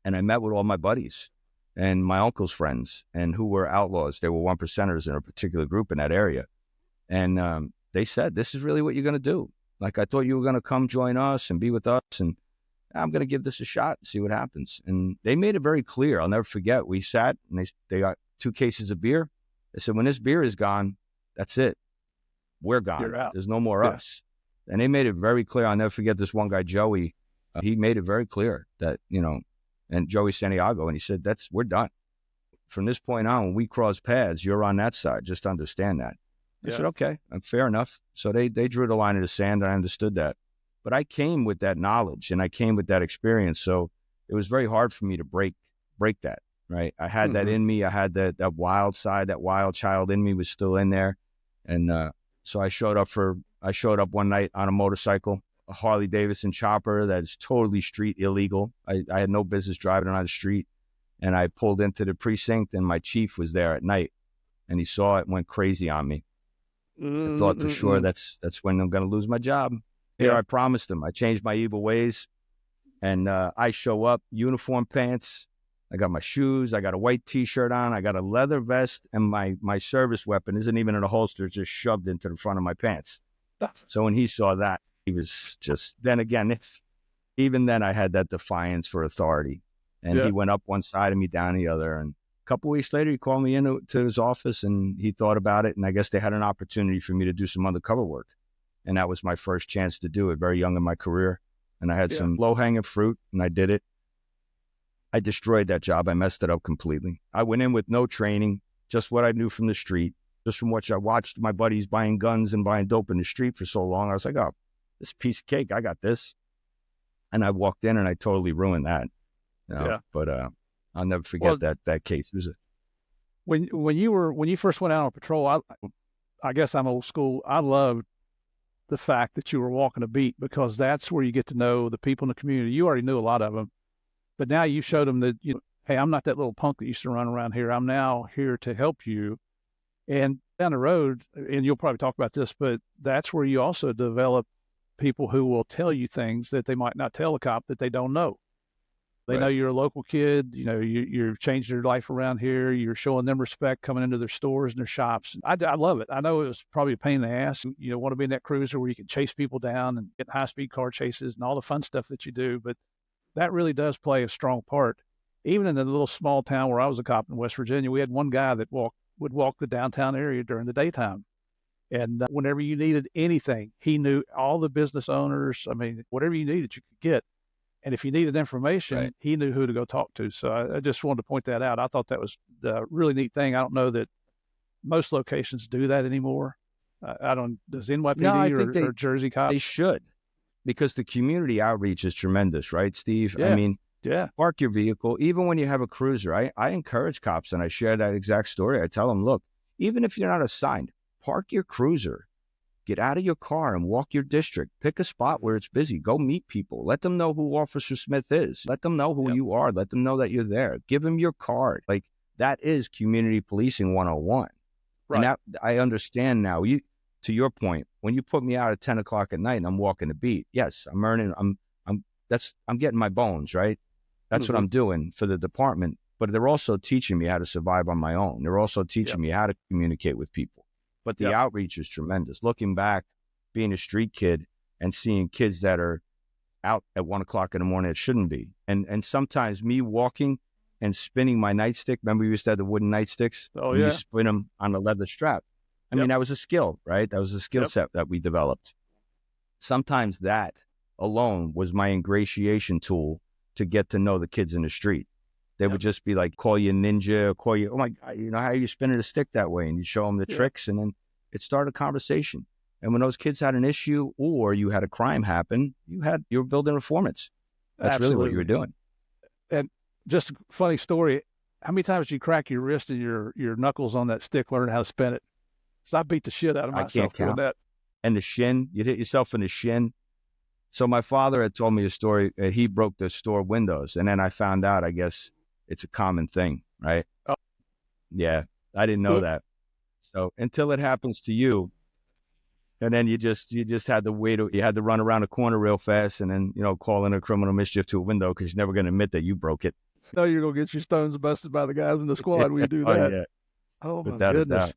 And I met with all my buddies and my uncle's friends, and who were outlaws. They were 1%ers in a particular group in that area. And they said, this is really what you're going to do. Like, I thought you were going to come join us and be with us, and I'm going to give this a shot and see what happens. And they made it very clear. I'll never forget. We sat, and they got 2 cases of beer. They said, when this beer is gone, that's it. We're gone. You're out. There's no more us. And they made it very clear. I'll never forget this one guy, Joey. He made it very clear that, and Joey Santiago, and he said, we're done. From this point on, when we cross paths, you're on that side. Just understand that. I said, okay, fair enough. So they drew the line in the sand, and I understood that. But I came with that knowledge, and I came with that experience. So it was very hard for me to break that, right? I had that in me. I had that wild side, that wild child in me was still in there. And so I showed up one night on a motorcycle, a Harley Davidson chopper that is totally street illegal. I had no business driving on the street. And I pulled into the precinct, and my chief was there at night, and he saw it and went crazy on me. I thought for sure that's when I'm going to lose my job. Here, I promised him. I changed my evil ways, and I show up, uniform pants. I got my shoes. I got a white T-shirt on. I got a leather vest, and my service weapon isn't even in a holster. It's just shoved into the front of my pants. So when he saw that, he was just, then again, even then I had that defiance for authority. And he went up one side of me, down the other. And a couple weeks later, he called me into his office, and he thought about it. And I guess they had an opportunity for me to do some undercover work. And that was my first chance to do it, very young in my career. And I had some low-hanging fruit, and I did it. I destroyed that job. I messed it up completely. I went in with no training, just what I knew from the street, just from what I watched my buddies buying guns and buying dope in the street for so long. I was like, oh, this is a piece of cake. I got this. And I walked in, and I totally ruined that. But I'll never forget that case. It was when you first went out on patrol, I guess I'm old school. I loved the fact that you were walking a beat, because that's where you get to know the people in the community. You already knew a lot of them, but now you showed them that, hey, I'm not that little punk that used to run around here. I'm now here to help you. And down the road, and you'll probably talk about this, but that's where you also develop people who will tell you things that they might not tell a cop that they don't know. They know you're a local kid. You're changing your life around here. You're showing them respect, coming into their stores and their shops. I love it. I know it was probably a pain in the ass. You want to be in that cruiser where you can chase people down and get high-speed car chases and all the fun stuff that you do. But that really does play a strong part. Even in the little small town where I was a cop in West Virginia, we had one guy that would walk the downtown area during the daytime. And whenever you needed anything, he knew all the business owners. I mean, whatever you needed, you could get. And if you needed information, he knew who to go talk to. So I just wanted to point that out. I thought that was the really neat thing. I don't know that most locations do that anymore. Does NYPD or Jersey cops? They should, because the community outreach is tremendous, right, Steve? I mean, park your vehicle. Even when you have a cruiser, I encourage cops, and I share that exact story. I tell them, look, even if you're not assigned, park your cruiser. Get out of your car and walk your district. Pick a spot where it's busy. Go meet people. Let them know who Officer Smith is. Let them know who you are. Let them know that you're there. Give them your card. Like, that is community policing 101. Right. And that, I understand now. To your point, when you put me out at 10 o'clock at night and I'm walking the beat, yes, I'm getting my bones, right? That's what I'm doing for the department. But they're also teaching me how to survive on my own. They're also teaching me how to communicate with people. But the outreach is tremendous. Looking back, being a street kid and seeing kids that are out at 1 o'clock in the morning, it shouldn't be. And sometimes me walking and spinning my nightstick. Remember, we used to have the wooden nightsticks? Oh, yeah. You spin them on the leather strap. I mean, that was a skill, right? That was a skill set that we developed. Sometimes that alone was my ingratiation tool to get to know the kids in the street. They would just be like, call you ninja, call you, oh my God, how are you spinning a stick that way? And you show them the tricks, and then it started a conversation. And when those kids had an issue or you had a crime happen, you were building informants. That's really what you were doing. And just a funny story. How many times did you crack your wrist and your knuckles on that stick learning how to spin it? So I beat the shit out of I myself can't doing count. that. And the shin, you'd hit yourself in the shin. So my father had told me a story. He broke the store windows, and then I found out, I guess it's a common thing, right? Oh, Yeah, I didn't know that. So until it happens to you, and then you just had to wait. You had to run around the corner real fast, and then call in a criminal mischief to a window because you're never going to admit that you broke it. no, you're gonna get your stones busted by the guys in the squad when you do Oh that. yeah, Oh my without a goodness. doubt.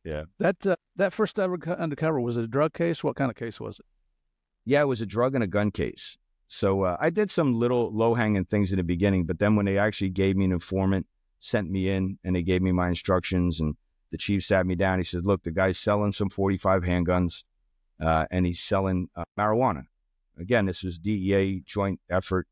Yep. Yeah. That first ever undercover, was it a drug case? What kind of case was it? Yeah, it was a drug and a gun case. So I did some little low-hanging things in the beginning, but then when they actually gave me an informant, sent me in, and they gave me my instructions, and the chief sat me down. He said, "Look, the guy's selling some 45 handguns, and he's selling marijuana." Again, this was DEA joint effort.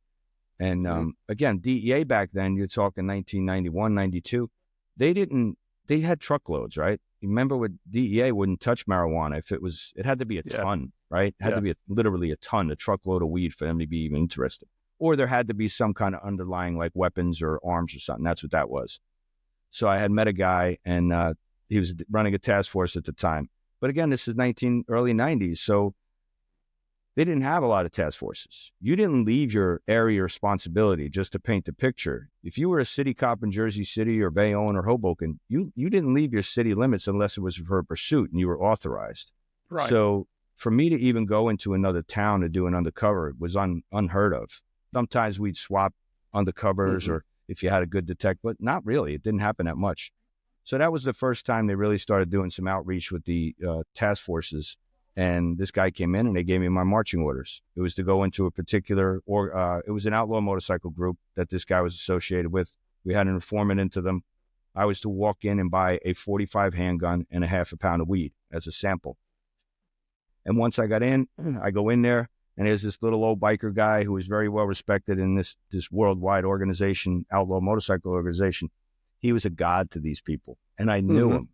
And again, DEA back then, you're talking 1991, 92, they had truckloads, right? Remember with DEA wouldn't touch marijuana if it had to be a ton, right? It had to be literally a ton, a truckload of weed for them to be even interested. Or there had to be some kind of underlying like weapons or arms or something. That's what that was. So I had met a guy, and he was running a task force at the time. But again, this is early 90s. So they didn't have a lot of task forces. You didn't leave your area responsibility just to paint the picture. If you were a city cop in Jersey City or Bayonne or Hoboken, you didn't leave your city limits unless it was for a pursuit and you were authorized. Right. So for me to even go into another town to do an undercover was unheard of. Sometimes we'd swap undercovers or if you had a good detective, but not really. It didn't happen that much. So that was the first time they really started doing some outreach with the task forces. And this guy came in and they gave me my marching orders. It was to go into a particular, it was an outlaw motorcycle group that this guy was associated with. We had an informant into them. I was to walk in and buy a 45 handgun and a half a pound of weed as a sample. And once I got in, I go in there and there's this little old biker guy who is very well respected in this worldwide organization, outlaw motorcycle organization. He was a god to these people. And I knew him.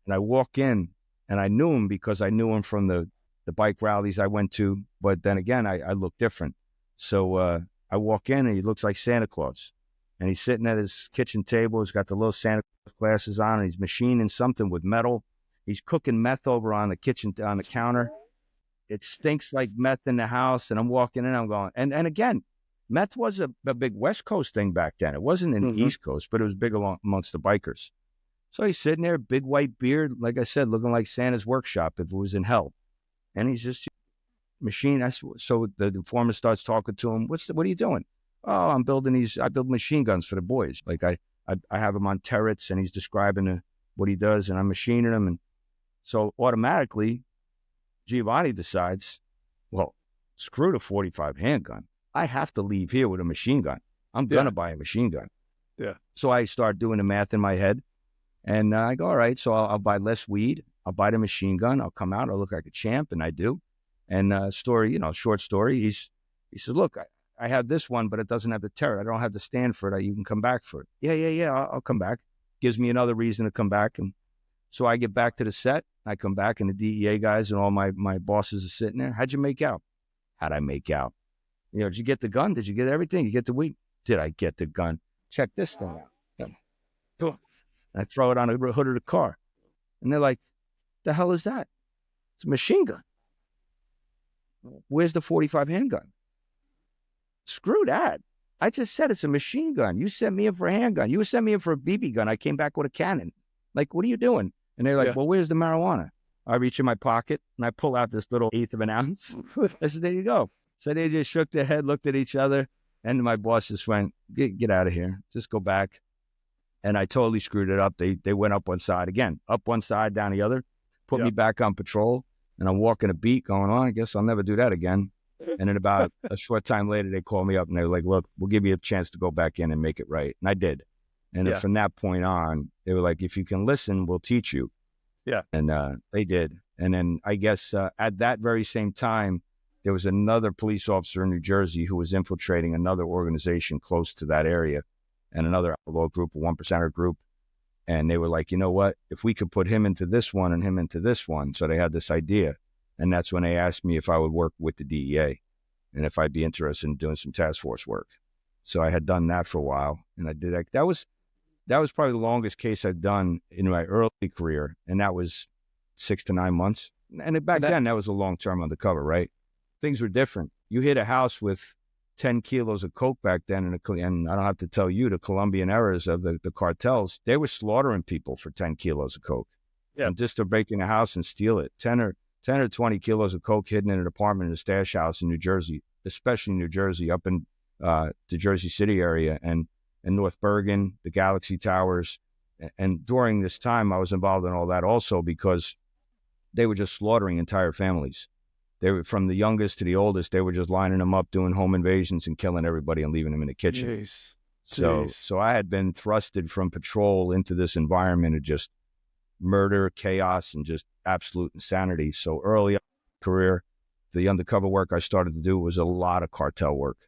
And I walk in, and I knew him because I knew him from the bike rallies I went to. But then again, I look different. So I walk in and he looks like Santa Claus. And he's sitting at his kitchen table. He's got the little Santa Claus glasses on. And he's machining something with metal. He's cooking meth over on the counter. It stinks like meth in the house. And I'm walking in, I'm going, and again, meth was a big West Coast thing back then. It wasn't in the East Coast, but it was big amongst the bikers. So he's sitting there, big white beard, like I said, looking like Santa's workshop if it was in hell. And he's just machine. So the informant starts talking to him. What are you doing? Oh, I build machine guns for the boys. Like I have him on turrets, and he's describing what he does, and I'm machining them. And so automatically, Giovanni decides, well, screw the 45 handgun. I have to leave here with a machine gun. I'm going to buy a machine gun. Yeah. So I start doing the math in my head. And I go, all right, so I'll buy less weed. I'll buy the machine gun. I'll come out. I'll look like a champ, and I do. And short story. He says, look, I have this one, but it doesn't have the turret. I don't have to stand for it. You can come back for it. Yeah. I'll come back. Gives me another reason to come back. And so I get back to the set. I come back, and the DEA guys and all my bosses are sitting there. How'd you make out? How'd I make out? Did you get the gun? Did you get everything? You get the weed? Did I get the gun? Check this thing out. Cool. I throw it on the hood of the car. And they're like, the hell is that? It's a machine gun. Where's the 45 handgun? Screw that. I just said it's a machine gun. You sent me in for a handgun. You sent me in for a BB gun. I came back with a cannon. Like, what are you doing? And they're like, well, where's the marijuana? I reach in my pocket and I pull out this little 1/8 of an ounce. I said, there you go. So they just shook their head, looked at each other. And my boss just went, get out of here. Just go back. And I totally screwed it up. They went up one side again, up one side, down the other, put me back on patrol. And I'm walking a beat going on. I guess I'll never do that again. And then about a short time later, they called me up and they were like, look, we'll give you a chance to go back in and make it right. And I did. And then from that point on, they were like, if you can listen, we'll teach you. Yeah. And they did. And then I guess at that very same time, there was another police officer in New Jersey who was infiltrating another organization close to that area. And another outlaw group, a 1%er group. And they were like, you know what? If we could put him into this one and him into this one. So they had this idea. And that's when they asked me if I would work with the DEA and if I'd be interested in doing some task force work. So I had done that for a while. And I did that. That was probably the longest case I'd done in my early career. And that was 6 to 9 months. And back then, that was a long-term undercover, right? Things were different. You hit a house with 10 kilos of coke back then, and I don't have to tell you the Colombian eras of the cartels. They were slaughtering people for 10 kilos of coke. Yeah. And just to break in a house and steal it. 10 or 20 kilos of coke hidden in an apartment in a stash house in New Jersey, especially New Jersey, up in the Jersey City area and North Bergen, the Galaxy Towers. And during this time, I was involved in all that also because they were just slaughtering entire families. They were from the youngest to the oldest. They were just lining them up, doing home invasions and killing everybody and leaving them in the kitchen. Jeez. So I had been thrusted from patrol into this environment of just murder, chaos, and just absolute insanity. So early in my career, the undercover work I started to do was a lot of cartel work.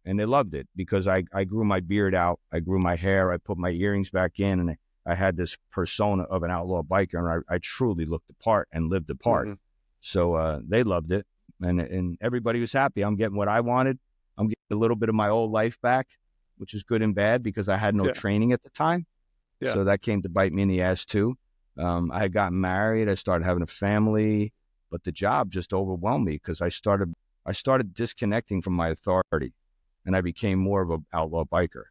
And they loved it because I grew my beard out, I grew my hair, I put my earrings back in, and I had this persona of an outlaw biker, and I truly looked the part and lived the part. Mm-hmm. So they loved it, and everybody was happy. I'm getting what I wanted. I'm getting a little bit of my old life back, which is good and bad because I had no training at the time. Yeah. So that came to bite me in the ass too. I had gotten married. I started having a family, but the job just overwhelmed me because I started disconnecting from my authority, and I became more of an outlaw biker,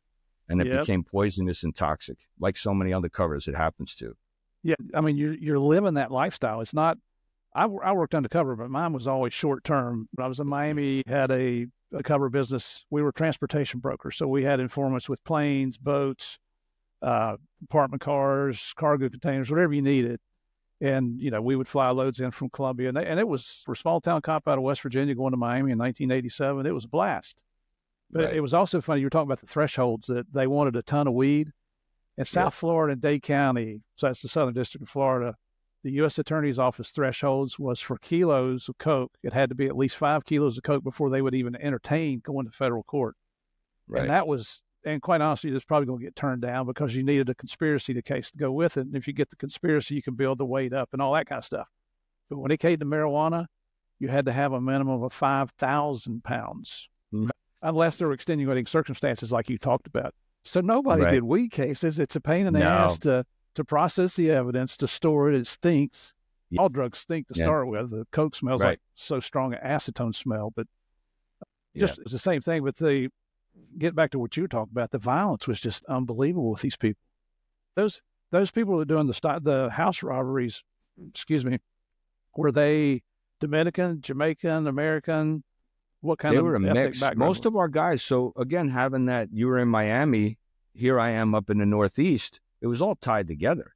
and it became poisonous and toxic, like so many undercovers it happens to. Yeah, I mean, you're living that lifestyle. It's not. I worked undercover, but mine was always short term. When I was in Miami, had a cover business. We were transportation brokers, so we had informants with planes, boats, apartment cars, cargo containers, whatever you needed. And we would fly loads in from Colombia, and it was for a small town cop out of West Virginia going to Miami in 1987. It was a blast. But It was also funny. You were talking about the thresholds that they wanted a ton of weed. In South Florida and Dade County, so that's the Southern District of Florida, the U.S. Attorney's Office thresholds was for kilos of coke. It had to be at least 5 kilos of coke before they would even entertain going to federal court. Right. And quite honestly, it's probably going to get turned down because you needed a conspiracy case to go with it. And if you get the conspiracy, you can build the weight up and all that kind of stuff. But when it came to marijuana, you had to have a minimum of 5,000 pounds, unless there were extenuating circumstances like you talked about. So nobody did weed cases. It's a pain in the ass to process the evidence, to store it. It stinks. Yeah. All drugs stink to start with. The coke smells like so strong an acetone smell. But it's the same thing with get back to what you were talking about. The violence was just unbelievable with these people. Those people who were doing the house robberies, were they Dominican, Jamaican, American? What kind they of were a mix. Most of our guys. So again, having that, you were in Miami, here I am up in the Northeast. It was all tied together.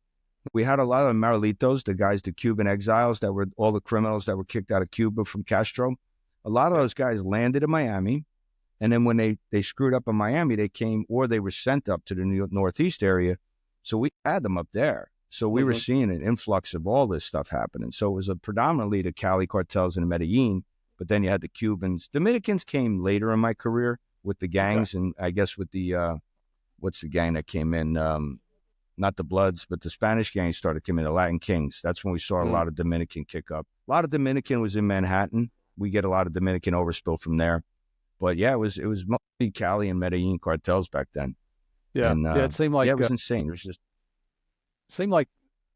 We had a lot of Marlitos, the Cuban exiles that were all the criminals that were kicked out of Cuba from Castro. A lot of those guys landed in Miami. And then when they screwed up in Miami, they came, or they were sent up to the Northeast area. So we had them up there. So we were seeing an influx of all this stuff happening. So it was predominantly the Cali cartels and Medellin, but then you had the Cubans. Dominicans came later in my career with the gangs, and I guess with the, what's the gang that came in? Not the Bloods, but the Spanish gang started coming in, the Latin Kings. That's when we saw a lot of Dominican kick up. A lot of Dominican was in Manhattan. We get a lot of Dominican overspill from there. But yeah, it was mostly Cali and Medellin cartels back then. Yeah, and, it seemed like it was insane. It was just seemed like,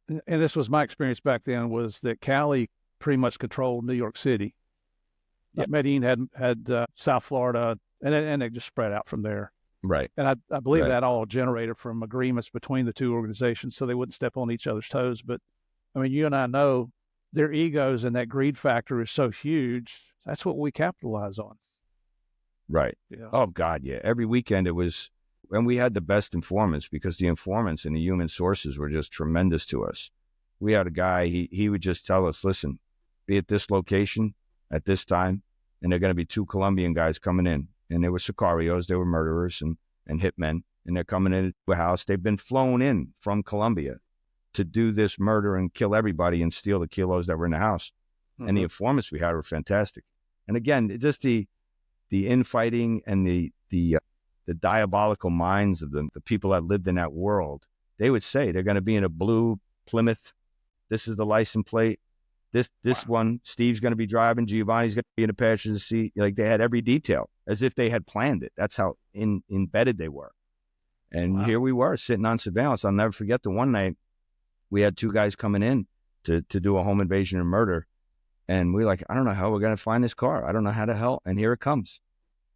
and this was my experience back then, was that Cali pretty much controlled New York City. Yeah. Medellin had South Florida, and it just spread out from there. Right. And I believe that all generated from agreements between the two organizations so they wouldn't step on each other's toes. But I mean, you and I know their egos and that greed factor is so huge. That's what we capitalize on. Right. Yeah. Oh, God, yeah. Every weekend it was, and we had the best informants because the informants and the human sources were just tremendous to us. We had a guy, he would just tell us, listen, be at this location at this time, and there are going to be 2 Colombian guys coming in. And they were sicarios, they were murderers and hitmen, and they're coming into a house. They've been flown in from Colombia to do this murder and kill everybody and steal the kilos that were in the house. And the informants we had were fantastic. And again, just the infighting and the diabolical minds of the people that lived in that world. They would say they're going to be in a blue Plymouth. This is the license plate. This one, Steve's going to be driving. Giovanni's going to be in the passenger seat. Like, they had every detail as if they had planned it. That's how embedded they were. And here we were sitting on surveillance. I'll never forget the one night we had 2 guys coming in to do a home invasion and murder. And we're like, I don't know how we're going to find this car. I don't know how the hell. And here it comes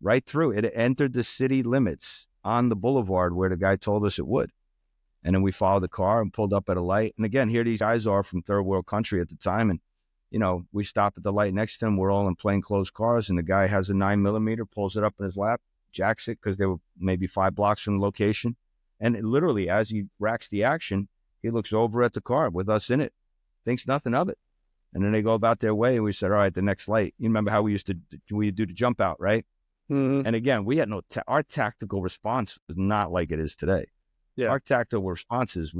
right through. It entered the city limits on the boulevard where the guy told us it would. And then we followed the car and pulled up at a light. And again, here these guys are from third world country at the time. And, we stop at the light next to him. We're all in plainclothes cars. And the guy has a 9mm, pulls it up in his lap, jacks it because they were maybe 5 blocks from the location. And it literally, as he racks the action, he looks over at the car with us in it, thinks nothing of it. And then they go about their way. And we said, all right, the next light. You remember how we used to do the jump out, right? Mm-hmm. And again, we had our tactical response was not like it is today. Yeah. Our tactical response is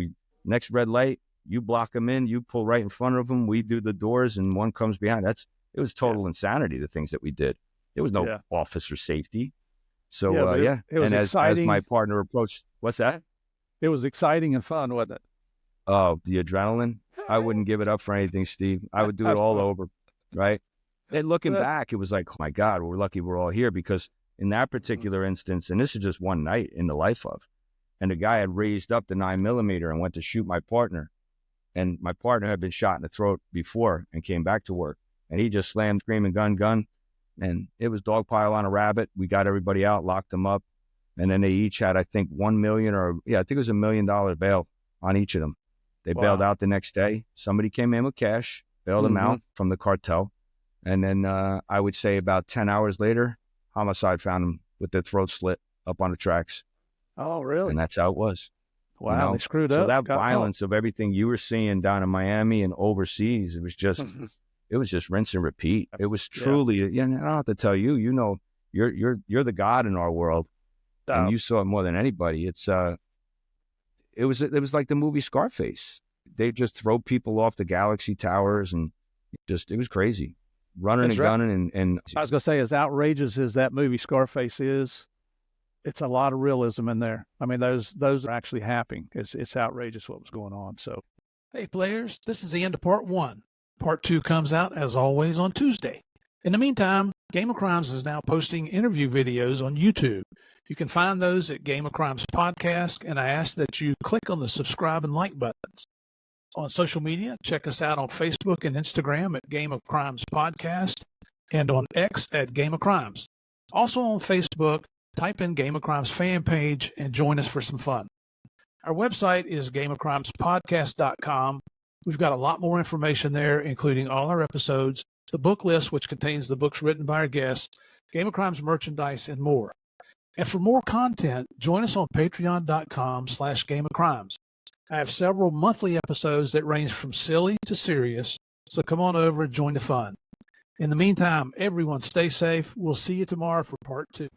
next red light, you block them in, you pull right in front of them, we do the doors, and one comes behind. It was total insanity, the things that we did. There was no officer safety. So, It was exciting. As my partner approached, what's that? It was exciting and fun, wasn't it? Oh, the adrenaline. I wouldn't give it up for anything, Steve. I would do it all over, right? And looking back, it was like, oh my God, we're lucky we're all here, because in that particular instance, and this is just one night in the life of, and the guy had raised up the 9mm and went to shoot my partner. And my partner had been shot in the throat before and came back to work. And he just slammed, screaming, gun. And it was dog pile on a rabbit. We got everybody out, locked them up. And then they each had, I think, $1 million I think it was $1 million bail on each of them. They bailed out the next day. Somebody came in with cash, bailed them out from the cartel. And then I would say about 10 hours later, homicide found them with their throat slit up on the tracks. Oh, really? And that's how it was. Wow, they screwed up. So that violence of everything you were seeing down in Miami and overseas, it was just rinse and repeat. It was truly, I don't have to tell you, you're the god in our world, and you saw it more than anybody. It was like the movie Scarface. They just throw people off the Galaxy Towers, and it was crazy, running and gunning. And I was gonna say, as outrageous as that movie Scarface is, it's a lot of realism in there. I mean, those are actually happening. It's outrageous what was going on. So, hey players, this is the end of part 1. Part 2 comes out as always on Tuesday. In the meantime, Game of Crimes is now posting interview videos on YouTube. You can find those at Game of Crimes Podcast, and I ask that you click on the subscribe and like buttons. On social media, check us out on Facebook and Instagram at Game of Crimes Podcast, and on X at Game of Crimes. Also on Facebook, type in Game of Crimes fan page and join us for some fun. Our website is gameofcrimespodcast.com. We've got a lot more information there, including all our episodes, the book list, which contains the books written by our guests, Game of Crimes merchandise, and more. And for more content, join us on patreon.com/Game of Crimes. I have several monthly episodes that range from silly to serious, so come on over and join the fun. In the meantime, everyone stay safe. We'll see you tomorrow for part 2.